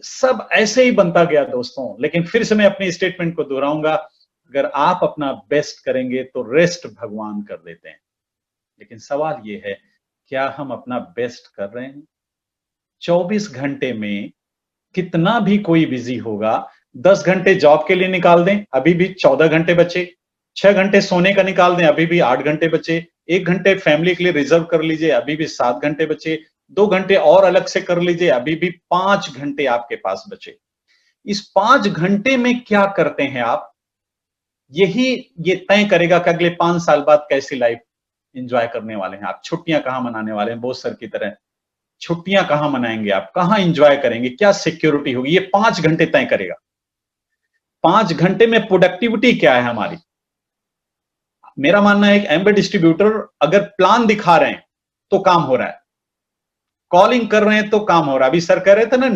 सब ऐसे ही बनता गया दोस्तों। लेकिन फिर से मैं अपनी स्टेटमेंट को दोहराऊंगा, अगर आप अपना बेस्ट करेंगे तो रेस्ट भगवान कर देते हैं। लेकिन सवाल ये है, क्या हम अपना बेस्ट कर रहे हैं? 24 घंटे में कितना भी कोई बिजी होगा, 10 घंटे जॉब के लिए निकाल दें, अभी भी 14 घंटे बचे। 6 घंटे सोने का निकाल दें, अभी भी 8 घंटे बचे। 1 घंटे फैमिली के लिए रिजर्व कर लीजिए, अभी भी 7 घंटे बचे। 2 घंटे और अलग से कर लीजिए, अभी भी 5 घंटे आपके पास बचे। इस 5 घंटे में क्या करते हैं आप? यही ये तय करेगा कि अगले 5 साल बाद कैसी लाइफ एंजॉय करने वाले हैं आप, छुट्टियां कहां मनाने वाले हैं। बोस सर की तरह छुट्टियां कहां मनाएंगे आप, कहां एंजॉय करेंगे, क्या सिक्योरिटी होगी, ये 5 घंटे तय करेगा। 5 घंटे में प्रोडक्टिविटी क्या है हमारी? मेरा मानना है एक एम्बेड डिस्ट्रीब्यूटर अगर प्लान दिखा रहे हैं तो काम हो रहा है, कॉलिंग कर रहे हैं तो काम हो रहा है। अभी सर कह रहे थे ना,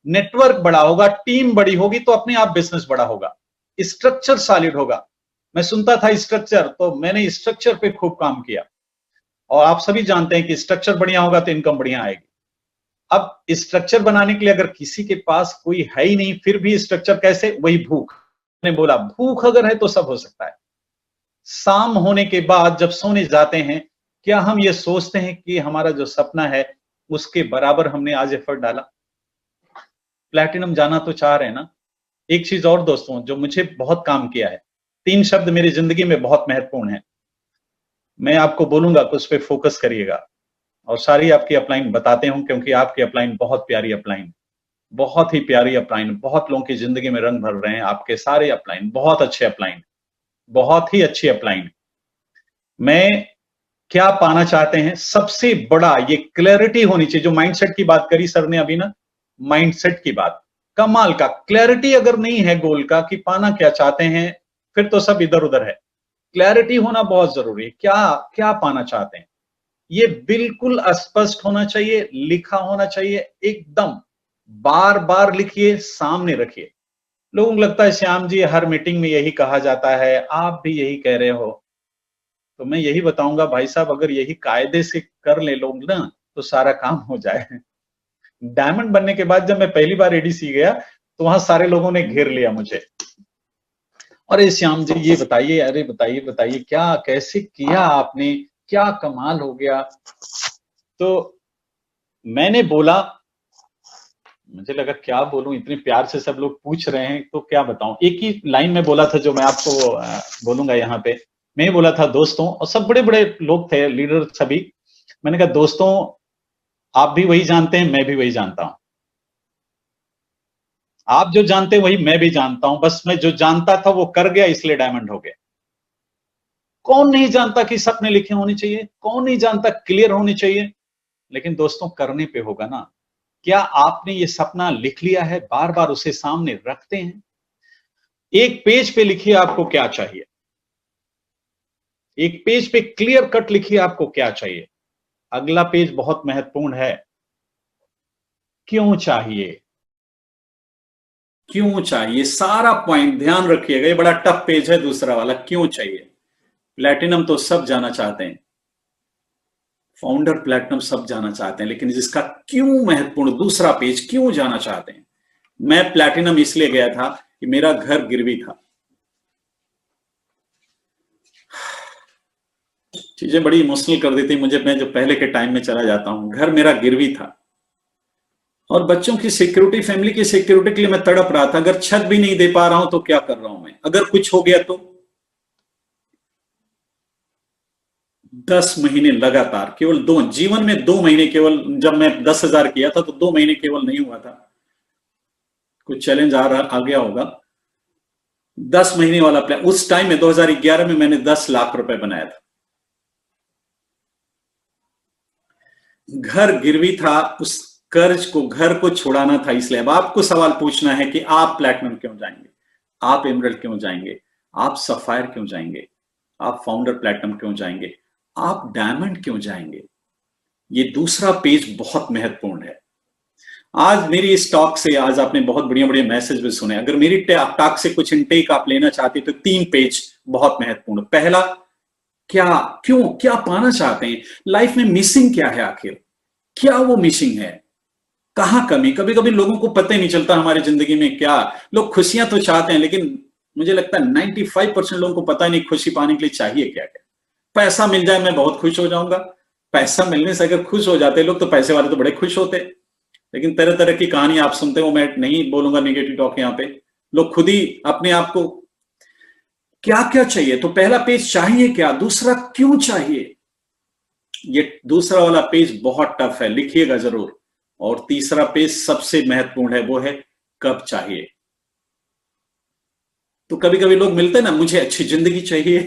नेटवर्क बड़ा होगा, टीम बड़ी होगी तो अपने आप बिजनेस बड़ा होगा, स्ट्रक्चर सॉलिड होगा। मैं सुनता था स्ट्रक्चर, तो मैंने स्ट्रक्चर पे खूब काम किया, और आप सभी जानते हैं कि स्ट्रक्चर बढ़िया होगा तो इनकम बढ़िया आएगी। अब स्ट्रक्चर बनाने के लिए अगर किसी के पास कोई है ही नहीं, फिर भी स्ट्रक्चर कैसे? वही भूख। मैंने बोला भूख अगर है तो सब हो सकता है। शाम होने के बाद जब सोने जाते हैं, क्या हम ये सोचते हैं कि हमारा जो सपना है उसके बराबर हमने आज एफर्ट डाला? प्लैटिनम जाना तो चाह रहे हैं ना। एक चीज और दोस्तों, जो मुझे बहुत काम किया है, 3 शब्द मेरी जिंदगी में बहुत महत्वपूर्ण है, मैं आपको बोलूंगा कि उस पर फोकस करिएगा। और सारी आपकी अपलाइन बताते हूं, क्योंकि आपकी अपलाइन बहुत प्यारी अपलाइन, बहुत ही प्यारी अपलाइन, बहुत लोगों की जिंदगी में रंग भर रहे हैं आपके सारे अपलाइन, बहुत अच्छे अपलाइन, बहुत ही अच्छी अपलाइन। मैं क्या पाना चाहते हैं? सबसे बड़ा ये क्लैरिटी होनी चाहिए। जो माइंडसेट की बात करी सर ने अभी ना, माइंडसेट की बात, कमाल का क्लैरिटी अगर नहीं है गोल का कि पाना क्या चाहते हैं, फिर तो सब इधर उधर है। क्लैरिटी होना बहुत जरूरी है। क्या पाना चाहते हैं ये बिल्कुल स्पष्ट होना चाहिए, लिखा होना चाहिए एकदम। बार बार लिखिए, सामने रखिए। लोगों को लगता है श्याम जी हर मीटिंग में यही कहा जाता है, आप भी यही कह रहे हो, तो मैं यही बताऊंगा भाई साहब, अगर यही कायदे से कर ले लोग ना तो सारा काम हो जाए। डायमंड बनने के बाद जब मैं पहली बार एडीसी गया तो वहां सारे लोगों ने घेर लिया मुझे, अरे श्याम जी ये बताइए, अरे बताइए बताइए क्या कैसे किया आपने, क्या कमाल हो गया। तो मैंने बोला, मुझे लगा क्या बोलूं, इतने प्यार से सब लोग पूछ रहे हैं तो क्या बताऊं। एक ही लाइन में बोला था जो मैं आपको बोलूंगा यहाँ पे। मैं बोला था दोस्तों, और सब बड़े बड़े लोग थे, लीडर सभी। मैंने कहा दोस्तों, आप भी वही जानते हैं, मैं भी वही जानता हूं। आप जो जानते हैं वही मैं भी जानता हूं, बस मैं जो जानता था वो कर गया, इसलिए डायमंड हो गया। कौन नहीं जानता कि सपने लिखे होने चाहिए, कौन नहीं जानता क्लियर होने चाहिए, लेकिन दोस्तों करने पे होगा ना। क्या आपने ये सपना लिख लिया है, बार बार उसे सामने रखते हैं? एक पेज पे लिखिए आपको क्या चाहिए, एक पेज पे क्लियर कट लिखिए आपको क्या चाहिए। अगला पेज बहुत महत्वपूर्ण है, क्यों चाहिए। क्यों चाहिए, सारा पॉइंट ध्यान रखिएगा। ये बड़ा टफ पेज है दूसरा वाला, क्यों चाहिए। प्लैटिनम तो सब जाना चाहते हैं, फाउंडर प्लैटिनम सब जाना चाहते हैं, लेकिन जिसका क्यों महत्वपूर्ण, दूसरा पेज क्यों जाना चाहते हैं। मैं प्लैटिनम इसलिए गया था कि मेरा घर गिरवी था, चीजें बड़ी इमोशनल कर देती मुझे, मैं जो पहले के टाइम में चला जाता हूं। घर मेरा गिरवी था और बच्चों की सिक्योरिटी, फैमिली की सिक्योरिटी के लिए मैं तड़प रहा था। अगर छत भी नहीं दे पा रहा हूं तो क्या कर रहा हूं मैं, अगर कुछ हो गया तो। 10 महीने लगातार, केवल 2 जीवन में 2 महीने केवल, जब मैं 10,000 किया था तो 2 महीने केवल नहीं हुआ था, कुछ चैलेंज आ गया होगा। 10 महीने वाला प्लान, उस टाइम में 2011 में मैंने 10 लाख रुपए बनाया था। घर गिरवी था, उस कर्ज को, घर को छुड़ाना था। इसलिए अब आपको सवाल पूछना है कि आप प्लैटिनम क्यों जाएंगे, आप एमरल्ड क्यों जाएंगे, आप सफायर क्यों जाएंगे, आप फाउंडर प्लैटिनम क्यों जाएंगे, आप डायमंड क्यों जाएंगे। ये दूसरा पेज बहुत महत्वपूर्ण है। आज मेरी इस टॉक से, आज आपने बहुत बढ़िया बढ़िया मैसेज भी सुने। अगर मेरी टॉक से कुछ इनटेक आप लेना चाहते तो 3 पेज बहुत महत्वपूर्ण। पहला, क्या, क्यों, क्या पाना चाहते हैं लाइफ में, मिसिंग क्या है, आखिर क्या वो मिसिंग है, कहां कमी। कभी कभी लोगों को पता ही नहीं चलता हमारी जिंदगी में क्या, लोग खुशियां तो चाहते हैं, लेकिन मुझे लगता है 95% लोगों को पता नहीं खुशी पाने के लिए चाहिए क्या क्या। पैसा मिल जाए मैं बहुत खुश हो जाऊंगा। पैसा मिलने से अगर खुश हो जाते लोग तो पैसे वाले तो बड़े खुश होते। लेकिन तरह तरह की कहानी आप सुनते हो, मैं नहीं बोलूंगा नेगेटिव टॉक यहाँ पे। लोग खुद ही अपने आप को क्या क्या चाहिए, तो पहला पेज चाहिए क्या, दूसरा क्यों चाहिए, ये दूसरा वाला पेज बहुत टफ है, लिखिएगा जरूर। और तीसरा पेज सबसे महत्वपूर्ण है, वो है कब चाहिए। तो कभी कभी लोग मिलते हैं ना, मुझे अच्छी जिंदगी चाहिए।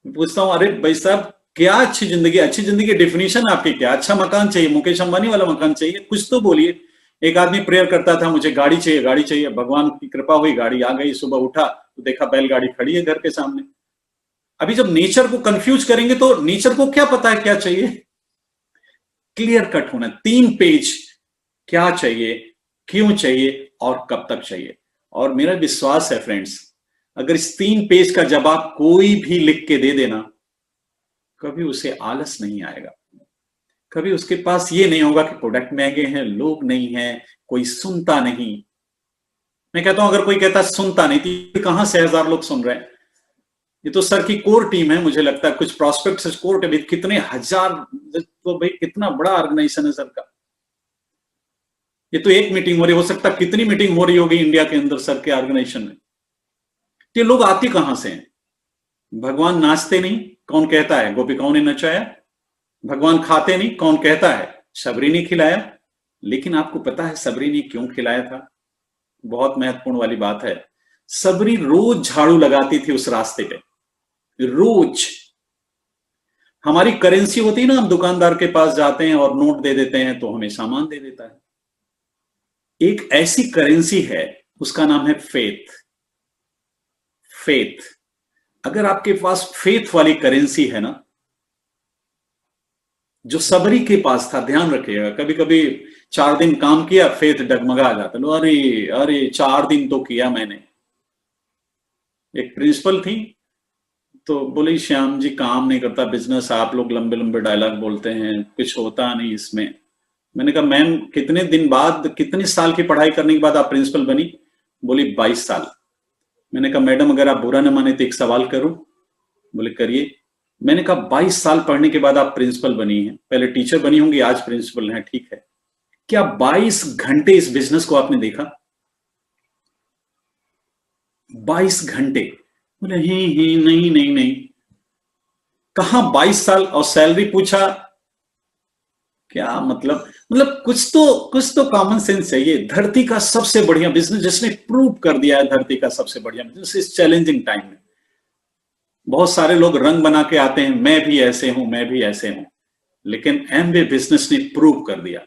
पूछता हूं अरे भाई साहब क्या अच्छी जिंदगी, अच्छी जिंदगी की डेफिनेशन आपकी क्या, अच्छा मकान चाहिए, मुकेश अंबानी वाला मकान चाहिए, कुछ तो बोलिए। एक आदमी प्रेयर करता था मुझे गाड़ी चाहिए, गाड़ी चाहिए, भगवान की कृपा हुई गाड़ी आ गई, सुबह उठा तो देखा बैलगाड़ी खड़ी है घर के सामने। अभी जब नेचर को कंफ्यूज करेंगे तो नेचर को क्या पता है क्या चाहिए। क्लियर कट होना, 3 पेज, क्या चाहिए, क्यों चाहिए और कब तक चाहिए। और मेरा विश्वास है फ्रेंड्स, अगर इस 3 पेज का जवाब कोई भी लिख के दे देना, कभी उसे आलस नहीं आएगा, कभी उसके पास ये नहीं होगा कि प्रोडक्ट महंगे हैं, लोग नहीं हैं, कोई सुनता नहीं। मैं कहता हूं अगर कोई कहता सुनता नहीं तो कहां से 1000 लोग सुन रहे हैं। ये तो सर की कोर टीम है, मुझे लगता है कुछ प्रोस्पेक्ट कोर टीम, कितने हजार, तो भाई कितना बड़ा ऑर्गेनाइजेशन है सर का। ये तो एक मीटिंग हो रही, हो सकता है कितनी मीटिंग हो रही होगी इंडिया के अंदर सर के ऑर्गेनाइजेशन में। ये लोग आते कहां से हैं। भगवान नाचते नहीं, कौन कहता है गोपिकाओं ने नचाया। भगवान खाते नहीं, कौन कहता है सबरी ने खिलाया। लेकिन आपको पता है सबरी ने क्यों खिलाया था, बहुत महत्वपूर्ण वाली बात है। सबरी रोज झाड़ू लगाती थी उस रास्ते पे, रोज। हमारी करेंसी होती है ना, हम दुकानदार के पास जाते हैं और नोट दे देते हैं तो हमें सामान दे देता है। एक ऐसी करेंसी है, उसका नाम है फेथ। फेथ, अगर आपके पास फेथ वाली करेंसी है ना, जो सबरी के पास था, ध्यान रखिएगा। कभी कभी 4 दिन काम किया, फेथ डगमगा जाता, अरे अरे 4 दिन तो किया मैंने। एक प्रिंसिपल थी तो बोली श्याम जी काम नहीं करता बिजनेस, आप लोग लंबे लंबे डायलॉग बोलते हैं, कुछ होता नहीं इसमें। मैंने कहा मैम कितने दिन बाद, कितने साल की पढ़ाई करने के बाद आप प्रिंसिपल बनी। बोली 22 साल। मैंने कहा मैडम अगर आप बुरा न माने तो एक सवाल करूं। बोले करिए। मैंने कहा 22 साल पढ़ने के बाद आप प्रिंसिपल बनी हैं, पहले टीचर बनी होंगी आज प्रिंसिपल हैं, ठीक है, क्या 22 घंटे इस बिजनेस को आपने देखा। 22 घंटे। बोले ही नहीं नहीं नहीं। कहां 22 साल और सैलरी पूछा, क्या मतलब कुछ तो कॉमन सेंस चाहिए। धरती का सबसे बढ़िया बिजनेस जिसने प्रूव कर दिया है, धरती का सबसे बढ़िया बिजनेस इस चैलेंजिंग टाइम में। बहुत सारे लोग रंग बना के आते हैं, मैं भी ऐसे हूं, मैं भी ऐसे हूं, लेकिन एमवे बिजनेस ने प्रूव कर दिया।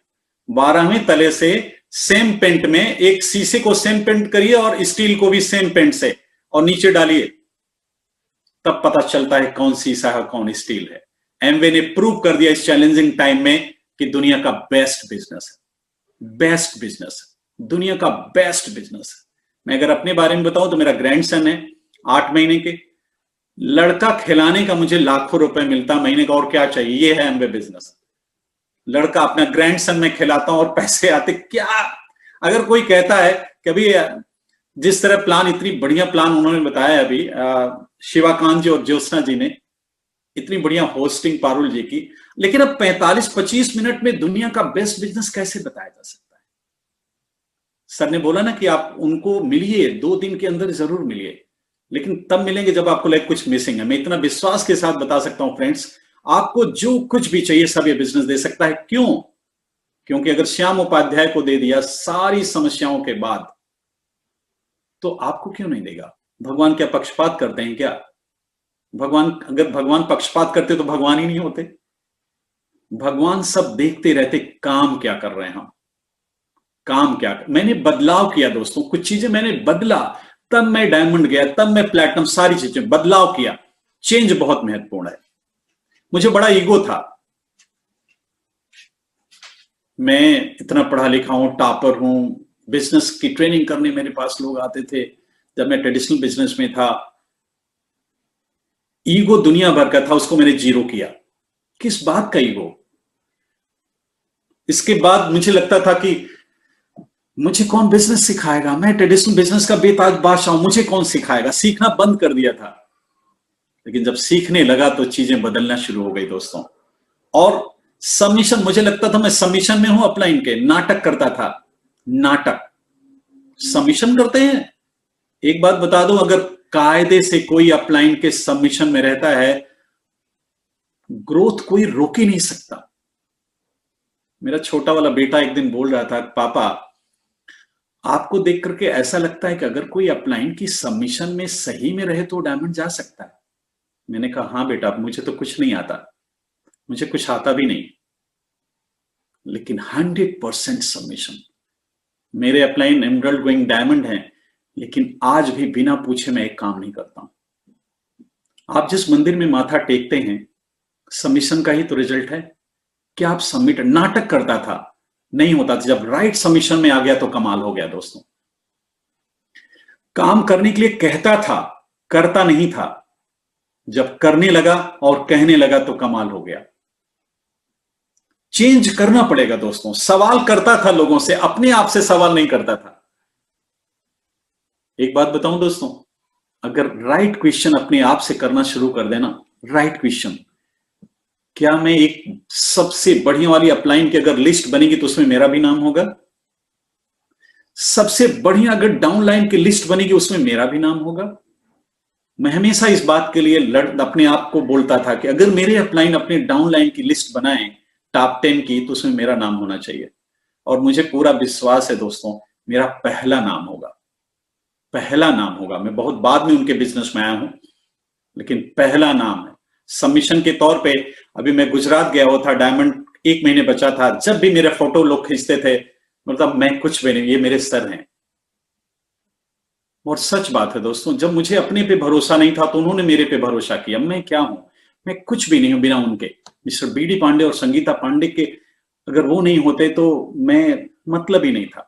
12वें तले से सेम पेंट में एक शीशे को सेम पेंट करिए और स्टील को भी सेम पेंट से और नीचे डालिए, तब पता चलता है कौन शीशा है कौन स्टील है। एमवे ने प्रूव कर दिया इस चैलेंजिंग टाइम में कि दुनिया का बेस्ट बिजनेस है, बेस्ट बिजनेस है, दुनिया का बेस्ट बिजनेस है। मैं अगर अपने बारे में बताऊं तो मेरा ग्रैंडसन है 8 महीने के, लड़का खिलाने का मुझे लाखों रुपए मिलता महीने का, और क्या चाहिए। ये है एमवे बिजनेस। लड़का अपना ग्रैंडसन में खिलाता हूं और पैसे आते। क्या अगर कोई कहता है कि अभी जिस तरह प्लान, इतनी बढ़िया प्लान उन्होंने बताया अभी शिवाकांत जी और ज्योत्सना जी ने, इतनी बढ़िया होस्टिंग पारुल जी की, लेकिन अब 45-25 मिनट में दुनिया का बेस्ट बिजनेस कैसे बताया जा सकता है। सर ने बोला ना कि आप उनको मिलिए, 2 दिन के अंदर जरूर मिलिए, लेकिन तब मिलेंगे जब आपको लाइक कुछ मिसिंग है। मैं इतना विश्वास के साथ बता सकता हूं फ्रेंड्स, आपको जो कुछ भी चाहिए सब ये बिजनेस दे सकता है। क्यों? क्योंकि अगर श्याम उपाध्याय को दे दिया सारी समस्याओं के बाद, तो आपको क्यों नहीं देगा। भगवान क्या पक्षपात करते हैं क्या? भगवान, अगर भगवान पक्षपात करते तो भगवान ही नहीं होते। भगवान सब देखते रहते, काम क्या कर रहे हैं हम, काम क्या कर। मैंने बदलाव किया दोस्तों, कुछ चीजें मैंने बदला, तब मैं डायमंड गया, तब मैं प्लैटिनम, सारी चीजें बदलाव किया। चेंज बहुत महत्वपूर्ण है। मुझे बड़ा ईगो था, मैं इतना पढ़ा लिखा हूं, टॉपर हूं, बिजनेस की ट्रेनिंग करने मेरे पास लोग आते थे जब मैं ट्रेडिशनल बिजनेस में था। ईगो दुनिया भर का था, उसको मैंने जीरो किया। किस बात का ईगो? इसके बाद मुझे लगता था कि मुझे कौन बिजनेस सिखाएगा, मैं ट्रेडिशनल बिजनेस का बेताज बादशाह हूं, मुझे कौन सिखाएगा। सीखना बंद कर दिया था। लेकिन जब सीखने लगा तो चीजें बदलना शुरू हो गई दोस्तों। और सबमिशन, मुझे लगता था मैं सबमिशन में हूं अपलाइन के, नाटक करता था, नाटक। सबमिशन करते हैं, एक बात बता दूं, अगर कायदे से कोई अपलाइन के सबमिशन में रहता है, ग्रोथ कोई रोक ही नहीं सकता। मेरा छोटा वाला बेटा एक दिन बोल रहा था, पापा आपको देख करके ऐसा लगता है कि अगर कोई अपलाइन की सबमिशन में सही में रहे तो डायमंड जा सकता है। मैंने कहा हाँ बेटा, मुझे तो कुछ नहीं आता, मुझे कुछ आता भी नहीं, लेकिन 100% सबमिशन। मेरे अपलाइन एमरल्ड गोइंग डायमंड हैं, लेकिन आज भी बिना पूछे मैं एक काम नहीं करता हूं। आप जिस मंदिर में माथा टेकते हैं, सबमिशन का ही तो रिजल्ट है। क्या आप सबमिट, नाटक करता था, नहीं होता था। जब राइट सबमिशन में आ गया तो कमाल हो गया दोस्तों। काम करने के लिए कहता था, करता नहीं था। जब करने लगा और कहने लगा तो कमाल हो गया। चेंज करना पड़ेगा दोस्तों। सवाल करता था लोगों से, अपने आप से सवाल नहीं करता था। एक बात बताऊं दोस्तों, अगर राइट क्वेश्चन अपने आप से करना शुरू कर देना, राइट क्वेश्चन, क्या मैं एक सबसे बढ़िया वाली अपलाइन की अगर लिस्ट बनेगी तो उसमें मेरा भी नाम होगा? सबसे बढ़िया अगर डाउनलाइन की लिस्ट बनेगी उसमें मेरा भी नाम होगा? मैं हमेशा इस बात के लिए अपने आप को बोलता था कि अगर मेरे अपलाइन अपने डाउनलाइन की लिस्ट बनाएं टॉप 10 की, तो उसमें मेरा नाम होना चाहिए। और मुझे पूरा विश्वास है दोस्तों, मेरा पहला नाम होगा, पहला नाम होगा। मैं बहुत बाद में उनके बिजनेस में आया हूं, लेकिन पहला नाम है। सबमिशन के तौर पे अभी मैं गुजरात गया हुआ था, डायमंड 1 महीने बचा था। जब भी मेरे फोटो लोग खींचते थे, मतलब मैं कुछ भी नहीं, ये मेरे सर हैं। और सच बात है दोस्तों, जब मुझे अपने पे भरोसा नहीं था तो उन्होंने मेरे पे भरोसा किया। मैं क्या हूं, मैं कुछ भी नहीं हूं बिना उनके। मिस्टर बीडी पांडे और संगीता पांडे के अगर वो नहीं होते तो मैं मतलब ही नहीं था।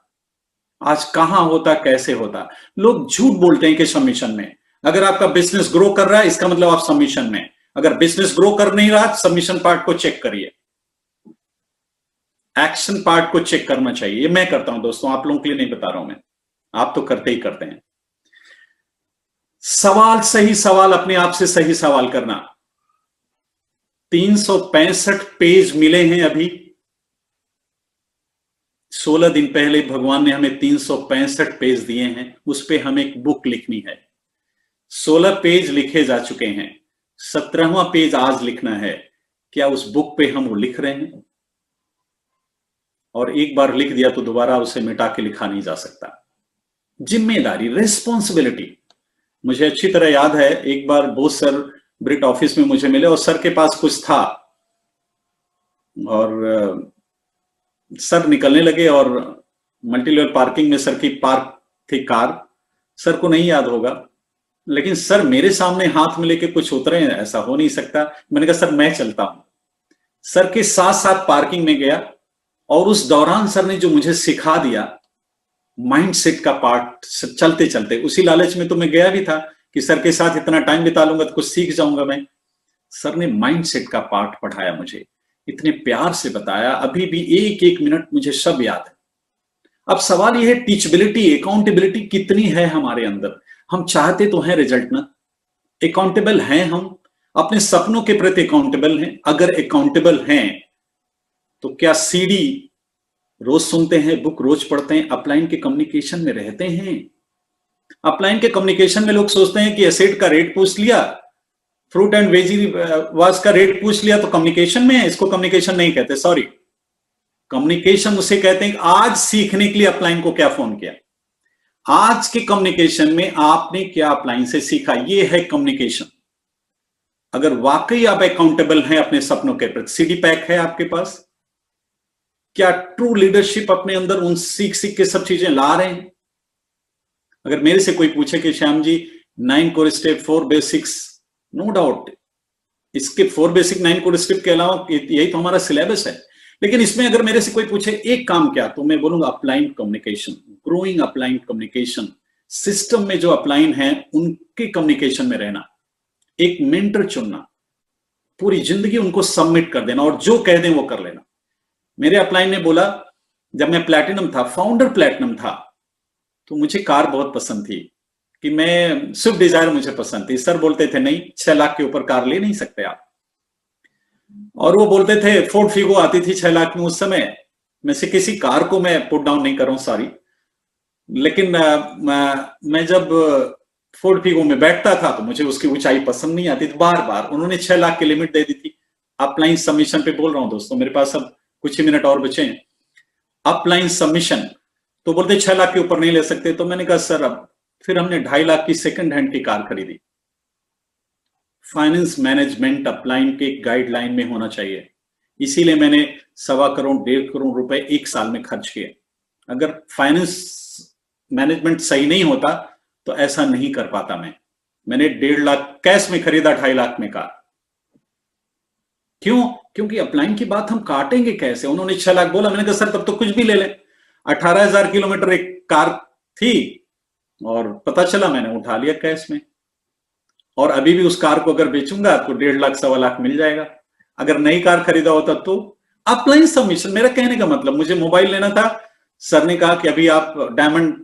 आज कहां होता, कैसे होता। लोग झूठ बोलते हैं कि सबमिशन में। अगर आपका बिजनेस ग्रो कर रहा है इसका मतलब आप सबमिशन में। अगर बिजनेस ग्रो कर नहीं रहा, सबमिशन पार्ट को चेक करिए, एक्शन पार्ट को चेक करना चाहिए। ये मैं करता हूं दोस्तों, आप लोगों के लिए नहीं बता रहा हूं मैं, आप तो करते ही करते हैं। सवाल, सही सवाल, अपने आप से सही सवाल करना। 365 पेज मिले हैं अभी। 16 दिन पहले भगवान ने हमें 365 पेज दिए हैं, उस पे हमें एक बुक लिखनी है। 16 पेज लिखे जा चुके हैं, 17वां पेज आज लिखना है। क्या उस बुक पे हम वो लिख रहे हैं? और एक बार लिख दिया तो दोबारा उसे मिटा के लिखा नहीं जा सकता। जिम्मेदारी, रिस्पॉन्सिबिलिटी। मुझे अच्छी तरह याद है, एक बार बोस सर ब्रिट ऑफिस में मुझे मिले और सर के पास कुछ था और सर निकलने लगे और मल्टी लेवल पार्किंग में सर की पार्क थी कार। सर को नहीं याद होगा, लेकिन सर मेरे सामने हाथ में लेके कुछ उतरे हैं, ऐसा हो नहीं सकता। मैंने कहा सर मैं चलता हूं। सर के साथ साथ पार्किंग में गया और उस दौरान सर ने जो मुझे सिखा दिया, माइंडसेट का पार्ट, चलते चलते, उसी लालच में तो मैं गया भी था कि सर के साथ इतना टाइम बिता लूंगा तो कुछ सीख जाऊंगा मैं। सर ने माइंडसेट का पार्ट पढ़ाया मुझे, इतने प्यार से बताया, अभी भी एक एक मिनट मुझे सब याद है। अब सवाल यह है, टीचबिलिटी, अकाउंटेबिलिटी कितनी है हमारे अंदर? हम चाहते तो हैं रिजल्ट ना, अकाउंटेबल हैं हम, अपने सपनों के प्रति अकाउंटेबल हैं? अगर अकाउंटेबल हैं तो क्या सीडी रोज सुनते हैं, बुक रोज पढ़ते हैं, अपलाइन के कम्युनिकेशन में रहते हैं? अपलाइन के कम्युनिकेशन में लोग सोचते हैं कि एसेट का रेट पूछ लिया, फ्रूट एंड वेजिटेबल्स का रेट पूछ लिया तो कम्युनिकेशन में है। इसको कम्युनिकेशन नहीं कहते, सॉरी। कम्युनिकेशन उसे कहते हैं आज सीखने के लिए अपलाइन को क्या फोन किया, आज के कम्युनिकेशन में आपने क्या अपलाइन से सीखा, ये है कम्युनिकेशन। अगर वाकई आप अकाउंटेबल हैं अपने सपनों के प्रति, सीडी पैक है आपके पास? क्या ट्रू लीडरशिप अपने अंदर उन सीख सीख के सब चीजें ला रहे हैं? अगर मेरे से कोई पूछे कि Shyam ji 9 core step 4 basics, no doubt इसके 4 बेसिक 9 कोर स्टेप के अलावा यही तो हमारा सिलेबस है। लेकिन इसमें अगर मेरे से कोई पूछे एक काम क्या, तो मैं बोलूंगा upline communication, growing upline communication. System में जो अपलाइन है उनके कम्युनिकेशन में रहना, एक मेंटर चुनना, पूरी जिंदगी उनको सबमिट कर देना और जो कह दें वो कर लेना। मेरे अपलाइन ने बोला, जब मैं प्लैटिनम था, फाउंडर प्लैटिनम था, तो मुझे कार बहुत पसंद थी, कि मैं स्विफ्ट डिजायर मुझे पसंद थी। सर बोलते थे नहीं, 6 लाख के ऊपर कार ले नहीं सकते आप। और वो बोलते थे फोर्ड फिगो आती थी 6 लाख में उस समय। में से किसी कार को मैं पुट डाउन नहीं कर रहा हूं, सॉरी, लेकिन मैं जब फोर्ड फिगो में बैठता था तो मुझे उसकी ऊंचाई पसंद नहीं आती थी। बार बार उन्होंने 6 लाख की लिमिट दे दी थी। अपलाइन सबमिशन पे बोल रहा हूं दोस्तों, मेरे पास अब कुछ ही मिनट और बचे हैं। अपलाइन सबमिशन तो बोलते 6 लाख के ऊपर नहीं ले सकते। तो मैंने कहा सर अब, फिर हमने 2.5 लाख की सेकंड हैंड की कार खरीदी। फाइनेंस मैनेजमेंट अपलाइन के गाइडलाइन में होना चाहिए, इसीलिए मैंने 1.25 करोड़ 1.5 करोड़ रुपए एक साल में खर्च किए। अगर फाइनेंस मैनेजमेंट सही नहीं होता तो ऐसा नहीं कर पाता। मैंने 1.5 लाख कैश में खरीदा, 2.5 लाख में कार। क्यों? क्योंकि अपलाइन की बात हम काटेंगे कैसे? उन्होंने 6 लाख बोला, मैंने कहा सर तब तो कुछ भी ले लें। 18,000 किलोमीटर एक कार थी और पता चला मैंने उठा लिया कैश में। और अभी भी उस कार को अगर बेचूंगा तो 1.5 लाख 1.25 लाख मिल जाएगा। अगर नई कार खरीदा होता तो अपलाइन सबमिशन। मेरा कहने का मतलब, मुझे मोबाइल लेना था, सर ने कहा कि अभी आप डायमंड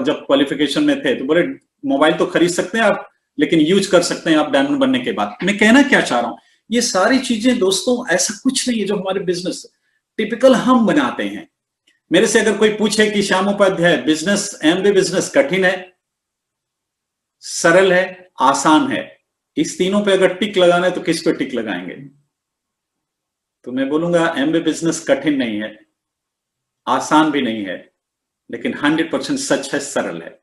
जब क्वालिफिकेशन में थे तो बोले मोबाइल तो खरीद सकते हैं आप, लेकिन यूज कर सकते हैं आप डायमंड बनने के बाद। मैं कहना क्या चाह रहा हूं, ये सारी चीजें दोस्तों ऐसा कुछ नहीं है जो हमारे बिजनेस टिपिकल हम बनाते हैं। मेरे से अगर कोई पूछे कि Shyam Upadhyay business, MB business कठिन है, सरल है, आसान है, इस तीनों पे अगर टिक लगाना है तो किस पे टिक लगाएंगे? तो मैं बोलूंगा एमबी बिजनेस कठिन नहीं है, आसान भी नहीं है, लेकिन 100% सच है, सरल है।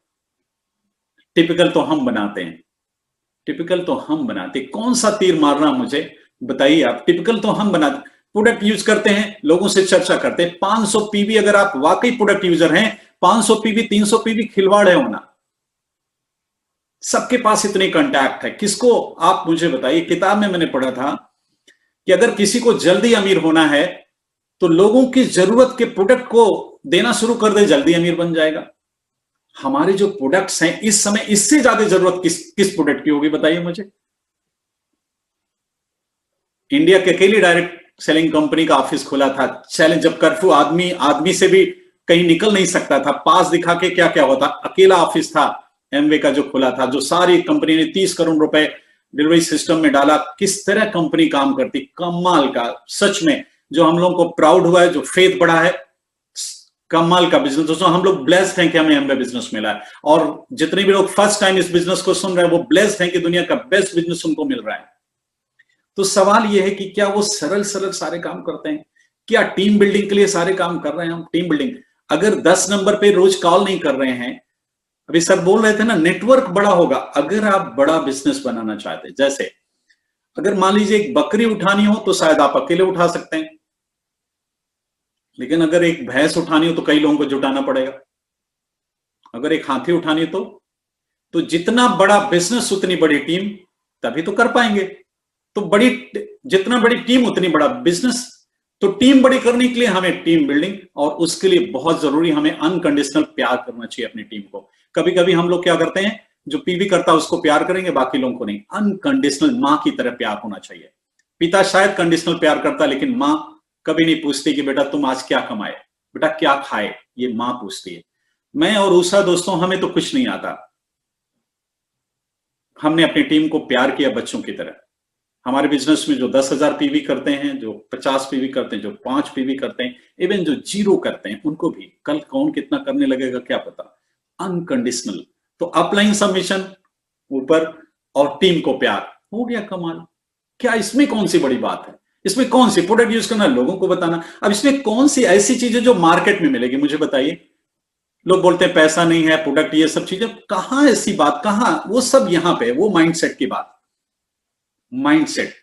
टिपिकल तो हम बनाते हैं, टिपिकल तो हम बनाते। कौन सा तीर मारना मुझे बताइए आप। टिपिकल तो हम बनाते, प्रोडक्ट यूज करते हैं, लोगों से चर्चा करते हैं। 500 पीवी अगर आप वाकई प्रोडक्ट यूजर हैं, 500 पीवी 300 पीवी खिलवाड़ है होना। सबके पास इतने कांटेक्ट है, किसको आप मुझे बताइए। किताब में मैंने पढ़ा था कि अगर किसी को जल्दी अमीर होना है तो लोगों की जरूरत के प्रोडक्ट को देना शुरू कर दे, जल्दी अमीर बन जाएगा। हमारे जो प्रोडक्ट्स हैं इस समय, इससे ज्यादा जरूरत किस प्रोडक्ट की होगी बताइए मुझे। इंडिया के अकेली डायरेक्ट सेलिंग कंपनी का ऑफिस खुला था। चैलेंज, जब कर्फ्यू, आदमी से भी कहीं निकल नहीं सकता था, पास दिखा के क्या क्या होता, अकेला ऑफिस था एमवे का जो खुला था, जो सारी कंपनी ने 30 करोड़ रुपए डिलीवरी सिस्टम में डाला। किस तरह कंपनी काम करती, कमाल का। सच में जो हम लोगों को प्राउड हुआ है, जो फेथ बढ़ा है, कमाल का बिजनेस। दोस्तों हम लोग ब्लेस्ड हैं कि हमें एमवे बिजनेस मिला है। और जितने भी लोग फर्स्ट टाइम इस बिजनेस को सुन रहे हैं वो ब्लेस्ड हैं कि दुनिया का बेस्ट बिजनेस उनको मिल रहा है। तो सवाल यह है कि क्या वो सरल सारे काम करते हैं? क्या टीम बिल्डिंग के लिए सारे काम कर रहे हैं हम? टीम बिल्डिंग, अगर 10 नंबर पे रोज कॉल नहीं कर रहे हैं, अभी सर बोल रहे थे ना, नेटवर्क बड़ा होगा। अगर आप बड़ा बिजनेस बनाना चाहते हैं, जैसे अगर मान लीजिए एक बकरी उठानी हो तो शायद आप अकेले उठा सकते हैं, लेकिन अगर एक भैंस उठानी हो तो कई लोगों को जुटाना पड़ेगा। अगर एक हाथी उठानी हो तो जितना बड़ा बिजनेस उतनी बड़ी टीम, तभी तो कर पाएंगे। तो जितना बड़ी टीम उतनी बड़ा बिजनेस। तो टीम बड़ी करने के लिए हमें टीम बिल्डिंग, और उसके लिए बहुत जरूरी हमें अनकंडीशनल प्यार करना चाहिए अपनी टीम को। कभी कभी हम लोग क्या करते हैं, जो पीवी करता है उसको प्यार करेंगे, बाकी लोगों को नहीं। अनकंडीशनल मां की तरह प्यार होना चाहिए। पिता शायद कंडीशनल प्यार करता है, लेकिन मां कभी नहीं पूछती कि बेटा तुम आज क्या कमाए, बेटा क्या खाए, ये मां पूछती है। मैं और उषा दोस्तों, हमें तो कुछ नहीं आता, हमने अपनी टीम को प्यार किया बच्चों की तरह। हमारे बिजनेस में जो 10,000 पीवी करते हैं, जो 50 पीवी करते हैं, जो 5 पीवी करते हैं, इवन जो 0 करते हैं, उनको भी कल कौन कितना करने लगेगा क्या पता। अनकंडीशनल। तो अपलाइन सबमिशन ऊपर और टीम को प्यार, हो गया कमाल। क्या इसमें कौन सी बड़ी बात है? इसमें कौन सी, प्रोडक्ट यूज करना, लोगों को बताना। अब इसमें कौन सी ऐसी चीजें जो मार्केट में मिलेगी मुझे बताइए। लोग बोलते हैं पैसा नहीं है, प्रोडक्ट, ये सब चीजें, कहां ऐसी बात, कहां? वो सब यहां पे, वो माइंडसेट की बात, माइंडसेट।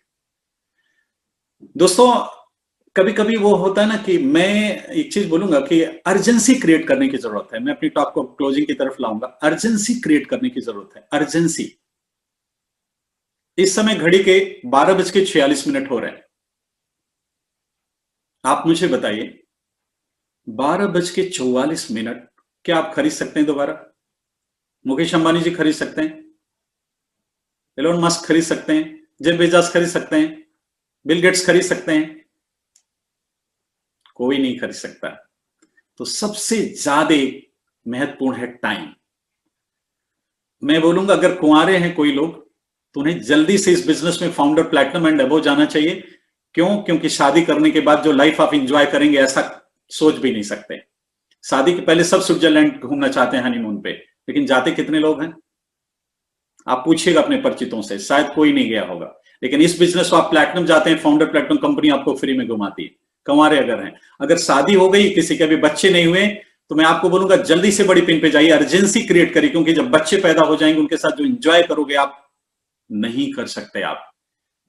दोस्तों कभी कभी वो होता है ना कि मैं एक चीज बोलूंगा कि अर्जेंसी क्रिएट करने की जरूरत है। मैं अपनी टॉक को क्लोजिंग की तरफ लाऊंगा। अर्जेंसी क्रिएट करने की जरूरत है, अर्जेंसी। इस समय घड़ी के 12:46 हो रहे हैं। आप मुझे बताइए 12:44, क्या आप खरीद सकते हैं दोबारा? मुकेश अंबानी जी खरीद सकते हैं, एलोन मस्क खरीद सकते हैं, जेफ बेजोस खरीद सकते हैं, बिल गेट्स खरीद सकते हैं? कोई नहीं खरीद सकता। तो सबसे ज्यादा महत्वपूर्ण है टाइम। मैं बोलूंगा अगर कुंवारे हैं कोई लोग तो उन्हें जल्दी से इस बिजनेस में फाउंडर प्लैटिनम एंड अबव जाना चाहिए। क्यों? क्योंकि शादी करने के बाद जो लाइफ आप इंजॉय करेंगे ऐसा सोच भी नहीं सकते। शादी के पहले सब स्विट्जरलैंड घूमना चाहते हैं हनीमून पे, लेकिन जाते कितने लोग हैं? आप पूछिएगा अपने परिचितों से, शायद कोई नहीं गया होगा। लेकिन इस बिजनेस को आप प्लैटिनम जाते हैं, फाउंडर प्लैटिनम कंपनी आपको फ्री में घुमाती है। कंवारे अगर हैं, अगर शादी हो गई, किसी के भी बच्चे नहीं हुए, तो मैं आपको बोलूंगा जल्दी से बड़ी पिन पे जाइए, अर्जेंसी क्रिएट करिए, क्योंकि जब बच्चे पैदा हो जाएंगे उनके साथ जो इंजॉय करोगे आप नहीं कर सकते। आप,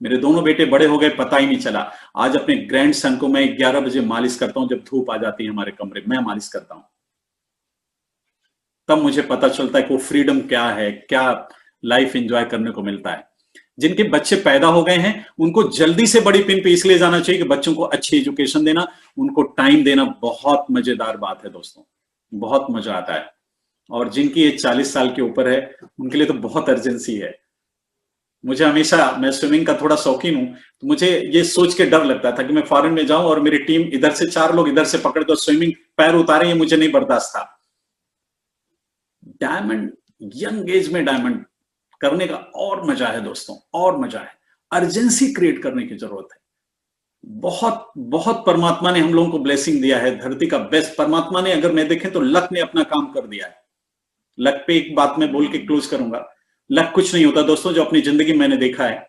मेरे दोनों बेटे बड़े हो गए, पता ही नहीं चला। आज अपने ग्रैंड सन को मैं 11 बजे मालिश करता हूं, जब धूप आ जाती है हमारे कमरे में, मैं मालिश करता हूं, तब मुझे पता चलता है कि वो फ्रीडम क्या है, क्या लाइफ एंजॉय करने को मिलता है। जिनके बच्चे पैदा हो गए हैं उनको जल्दी से बड़ी पिन पे इसलिए जाना चाहिए कि बच्चों को अच्छी एजुकेशन देना, उनको टाइम देना बहुत मजेदार बात है दोस्तों, बहुत मजा आता है। और जिनकी एज 40 साल के ऊपर है उनके लिए तो बहुत अर्जेंसी है। मुझे हमेशा, मैं स्विमिंग का थोड़ा शौकीन हूं, तो मुझे ये सोच के डर लगता था कि मैं फॉरेन में जाऊं और मेरी टीम इधर से 4 लोग इधर से पकड़ दो, स्विमिंग पैर उतारे, ये मुझे नहीं बर्दाश्त था। डायमंड, यंग एज में डायमंड करने का और मजा है दोस्तों, और मजा है। अर्जेंसी क्रिएट करने की जरूरत है। बहुत बहुत परमात्मा ने हम लोगों को ब्लेसिंग दिया है, धरती का बेस्ट परमात्मा ने, अगर मैं देखें तो लक ने अपना काम कर दिया है। लक पे एक बात मैं बोल के क्लोज करूंगा, लक कुछ नहीं होता दोस्तों, जो अपनी जिंदगी मैंने देखा है,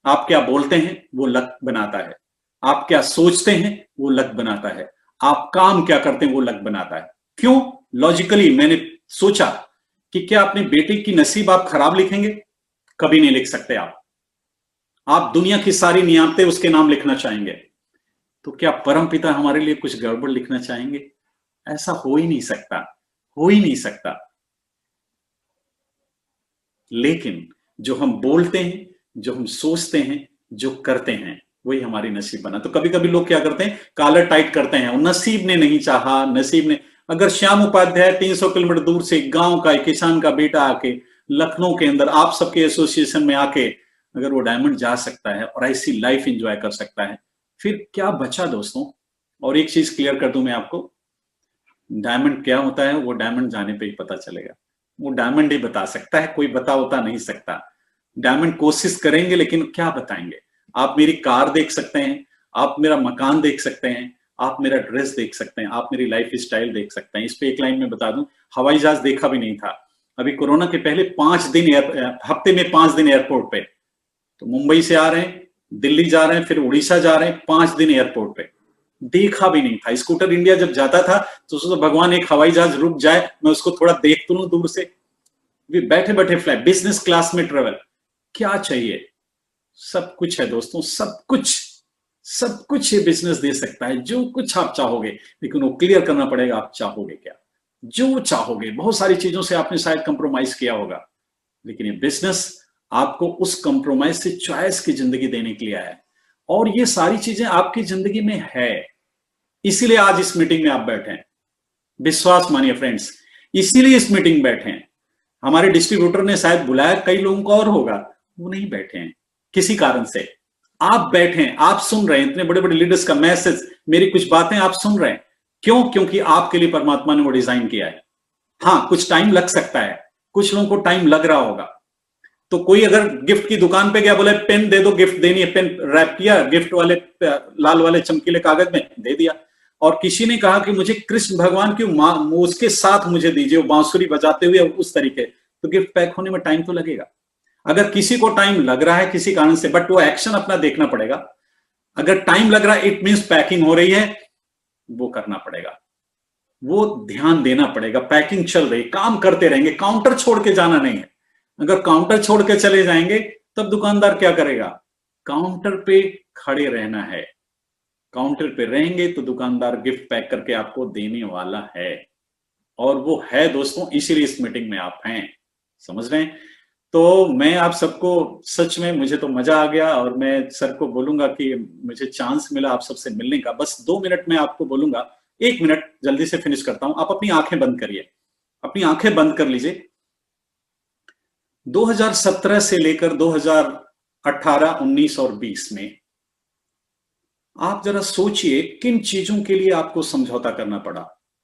आप क्या बोलते हैं वो लक बनाता है, आप क्या सोचते हैं वो लक बनाता है, आप काम क्या करते हैं वो लक बनाता है। क्यों? लॉजिकली मैंने सोचा कि क्या अपने बेटे की नसीब आप खराब लिखेंगे? कभी नहीं लिख सकते आप दुनिया की सारी नियामतें उसके नाम लिखना चाहेंगे, तो क्या परमपिता हमारे लिए कुछ गड़बड़ लिखना चाहेंगे? ऐसा हो ही नहीं सकता, हो ही नहीं सकता। लेकिन जो हम बोलते हैं, जो हम सोचते हैं, जो करते हैं, वही हमारी नसीब बना। तो कभी कभी लोग क्या करते हैं, कॉलर टाइट करते हैं, और नसीब ने नहीं चाहा, नसीब ने। अगर श्याम उपाध्याय 300 किलोमीटर दूर से गांव का एक किसान का बेटा आके लखनऊ के अंदर आप सबके एसोसिएशन में आके अगर वो डायमंड जा सकता है और ऐसी लाइफ एंजॉय कर सकता है, फिर क्या बचा दोस्तों। और एक चीज क्लियर कर दूं मैं आपको, डायमंड क्या होता है वो डायमंड जाने पे ही पता चलेगा। वो डायमंड ही बता सकता है, कोई बता नहीं सकता। डायमंड कोशिश करेंगे लेकिन क्या बताएंगे। आप मेरी कार देख सकते हैं, आप मेरा मकान देख सकते हैं, आप मेरा ड्रेस देख सकते हैं, आप मेरी लाइफ स्टाइल देख सकते हैं। इस पे एक लाइन में बता दूं, हवाई जहाज देखा भी नहीं था। अभी कोरोना के पहले 5 दिन, हफ्ते में 5 दिन एयरपोर्ट पे, तो मुंबई से आ रहे हैं, दिल्ली जा रहे हैं, फिर उड़ीसा जा रहे हैं, 5 दिन एयरपोर्ट पे, देखा भी नहीं था। स्कूटर इंडिया जब जाता था तो सोचो भगवान एक हवाई जहाज रुक जाए, मैं उसको थोड़ा देख तो लूं दूर से। बैठे बैठे फ्लाइट, बिजनेस क्लास में ट्रेवल, क्या चाहिए? सब कुछ है दोस्तों, सब कुछ, सब कुछ ये बिजनेस दे सकता है, जो कुछ आप चाहोगे। लेकिन वो क्लियर करना पड़ेगा आप चाहोगे क्या, जो चाहोगे। बहुत सारी चीजों से आपने शायद कंप्रोमाइज किया होगा, लेकिन ये बिजनेस आपको उस कंप्रोमाइज से चॉइस की जिंदगी देने के लिए आया है, और ये सारी चीजें आपकी जिंदगी में है। इसीलिए आज इस मीटिंग में आप बैठे हैं, विश्वास मानिए फ्रेंड्स, इसीलिए इस मीटिंग बैठे हैं। हमारे डिस्ट्रीब्यूटर ने शायद बुलाया, कई लोगों को और होगा, वो नहीं बैठे हैं किसी कारण से। आप बैठे हैं, आप सुन रहे हैं, इतने बड़े बड़े लीडर्स का मैसेज, मेरी कुछ बातें आप सुन रहे हैं। क्यों? क्योंकि आपके लिए परमात्मा ने वो डिजाइन किया है। हाँ, कुछ टाइम लग सकता है, कुछ लोगों को टाइम लग रहा होगा। तो कोई अगर गिफ्ट की दुकान पे गया, बोले पेन दे दो, गिफ्ट देनी है, पेन रैप किया गिफ्ट वाले लाल वाले चमकीले कागज में दे दिया। और किसी ने कहा कि मुझे कृष्ण भगवान की उसके साथ मुझे दीजिए, वो बांसुरी बजाते हुए उस तरीके, तो गिफ्ट पैक होने में टाइम तो लगेगा। अगर किसी को टाइम लग रहा है किसी कारण से, बट वो एक्शन अपना देखना पड़ेगा। अगर टाइम लग रहा है इट मींस पैकिंग हो रही है, वो करना पड़ेगा, वो ध्यान देना पड़ेगा। पैकिंग चल रही, काम करते रहेंगे, काउंटर छोड़ के जाना नहीं है। अगर काउंटर छोड़ के चले जाएंगे तब दुकानदार क्या करेगा? काउंटर पे खड़े रहना है। काउंटर पे रहेंगे तो दुकानदार गिफ्ट पैक करके आपको देने वाला है, और वो है दोस्तों, इसीलिए इस मीटिंग में आप हैं। समझ रहे हैं? तो मैं आप सबको, सच में मुझे तो मजा आ गया, और मैं सर को बोलूंगा कि मुझे चांस मिला आप सबसे मिलने का। बस 2 मिनट में आपको बोलूंगा, 1 मिनट जल्दी से फिनिश करता हूं। आप अपनी आंखें बंद करिए, अपनी आंखें बंद कर लीजिए। 2017 से लेकर 2018, 19 और 20 में आप जरा सोचिए किन चीजों के लिए आपको समझौता करना पड़ा।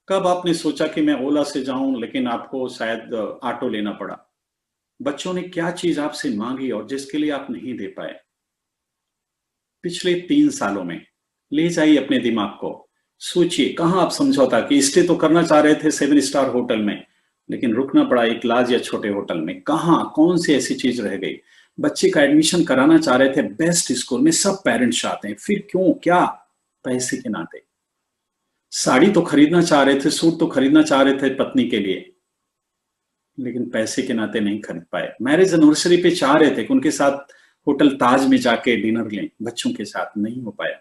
कब आपने सोचा कि मैं ओला से जाऊं, लेकिन आपको शायद ऑटो लेना पड़ा। बच्चों ने क्या चीज आपसे मांगी और जिसके लिए आप नहीं दे पाए? पिछले 3 सालों में ले जाइए अपने दिमाग को, सोचिए कहां आप समझौता कि स्टे तो करना चाह रहे थे 7 स्टार होटल में, लेकिन रुकना पड़ा एक लाज या छोटे होटल में। कहां कौन सी ऐसी चीज रह गई? बच्चे का एडमिशन कराना चाह रहे थे बेस्ट स्कूल में, सब पेरेंट्स चाहते हैं, फिर क्यों? क्या? पैसे के नाते। साड़ी तो खरीदना चाह रहे थे, सूट तो खरीदना चाह रहे थे पत्नी के लिए, लेकिन पैसे के नाते नहीं खरीद पाए। मैरिज एनिवर्सरी पे चाह रहे थे कि उनके साथ होटल ताज में जाके डिनर लें, बच्चों के साथ नहीं हो पाया।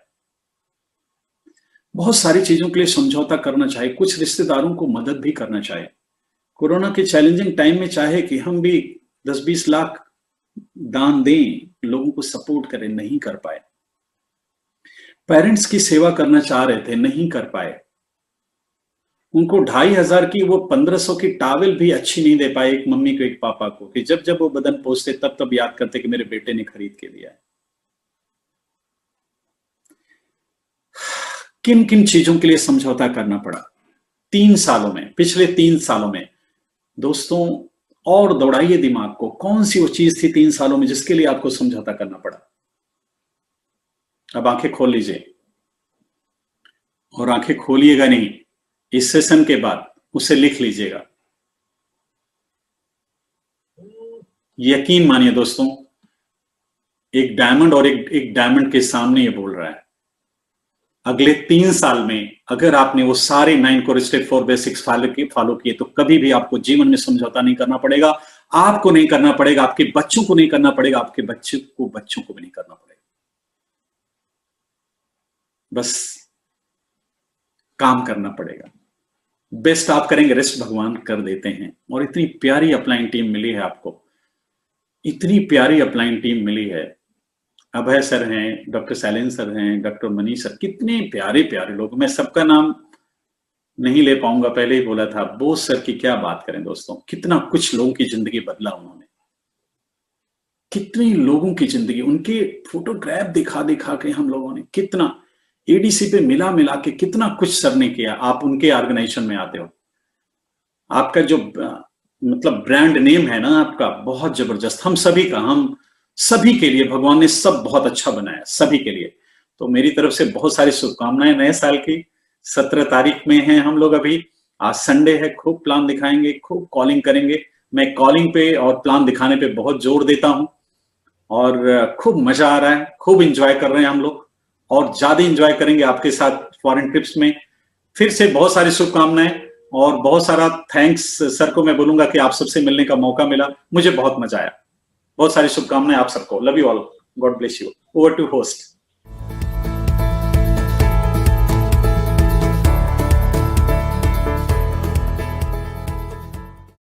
बहुत सारी चीजों के लिए समझौता करना चाहिए, कुछ रिश्तेदारों को मदद भी करना चाहिए। कोरोना के चैलेंजिंग टाइम में चाहे कि हम भी 10-20 लाख दान दें, लोगों को सपोर्ट करें, नहीं कर पाए। पेरेंट्स की सेवा करना चाह रहे थे, नहीं कर पाए। उनको 2,500 की वो 1,500 की टावल भी अच्छी नहीं दे पाए, एक मम्मी को एक पापा को, कि जब जब वो बदन पोंछते तब तब याद करते कि मेरे बेटे ने खरीद के दिया है। किन किन चीजों के लिए समझौता करना पड़ा 3 सालों में, पिछले 3 सालों में? दोस्तों, और दौड़ाइए दिमाग को, कौन सी वो चीज थी 3 सालों में जिसके लिए आपको समझौता करना पड़ा? अब आंखें खोल लीजिए, और आंखें खोलिएगा नहीं, इस सेशन के बाद उसे लिख लीजिएगा। यकीन मानिए दोस्तों, एक डायमंड और एक डायमंड के सामने ये बोल रहा है, अगले 3 साल में अगर आपने वो सारे 9 कोर स्टेप 4 बेसिक्स फॉलो किए तो कभी भी आपको जीवन में समझौता नहीं करना पड़ेगा। आपको नहीं करना पड़ेगा, आपके बच्चों को नहीं करना पड़ेगा, आपके बच्चों को भी नहीं करना पड़ेगा। बस काम करना पड़ेगा। बेस्ट आप करेंगे, रेस्ट भगवान कर देते हैं। और इतनी प्यारी अपलाइन टीम मिली है आपको, इतनी प्यारी अपलाइन टीम मिली है। अभय सर हैं, डॉक्टर शैलेंद्र सर हैं, डॉक्टर मनीष सर, कितने प्यारे प्यारे लोग। मैं सबका नाम नहीं ले पाऊंगा, पहले ही बोला था। बोस सर की क्या बात करें दोस्तों, कितना कुछ लोगों की जिंदगी बदला उन्होंने, कितने लोगों की जिंदगी, उनके फोटोग्राफ दिखा दिखा के हम लोगों ने कितना एडीसी पे मिला मिला के कितना कुछ सर ने किया। आप उनके ऑर्गेनाइजेशन में आते हो, आपका जो मतलब ब्रांड नेम है ना आपका, बहुत जबरदस्त। हम सभी के लिए भगवान ने सब बहुत अच्छा बनाया, सभी के लिए। तो मेरी तरफ से बहुत सारी शुभकामनाएं नए साल की। 17 तारीख में हैं हम लोग अभी, आज संडे है, खूब प्लान दिखाएंगे, खूब कॉलिंग करेंगे। मैं कॉलिंग पे और प्लान दिखाने पे बहुत जोर देता हूं, और खूब मजा आ रहा है, खूब इंजॉय कर रहे हैं हम लोग, और ज्यादा इंजॉय करेंगे आपके साथ फॉरेन ट्रिप्स में। फिर से बहुत सारी शुभकामनाएं और बहुत सारा थैंक्स सर को मैं बोलूंगा कि आप सबसे मिलने का मौका मिला, मुझे बहुत मजा आया। बहुत सारी शुभकामनाएं आप सबको। Love you all, God bless you. Over to host.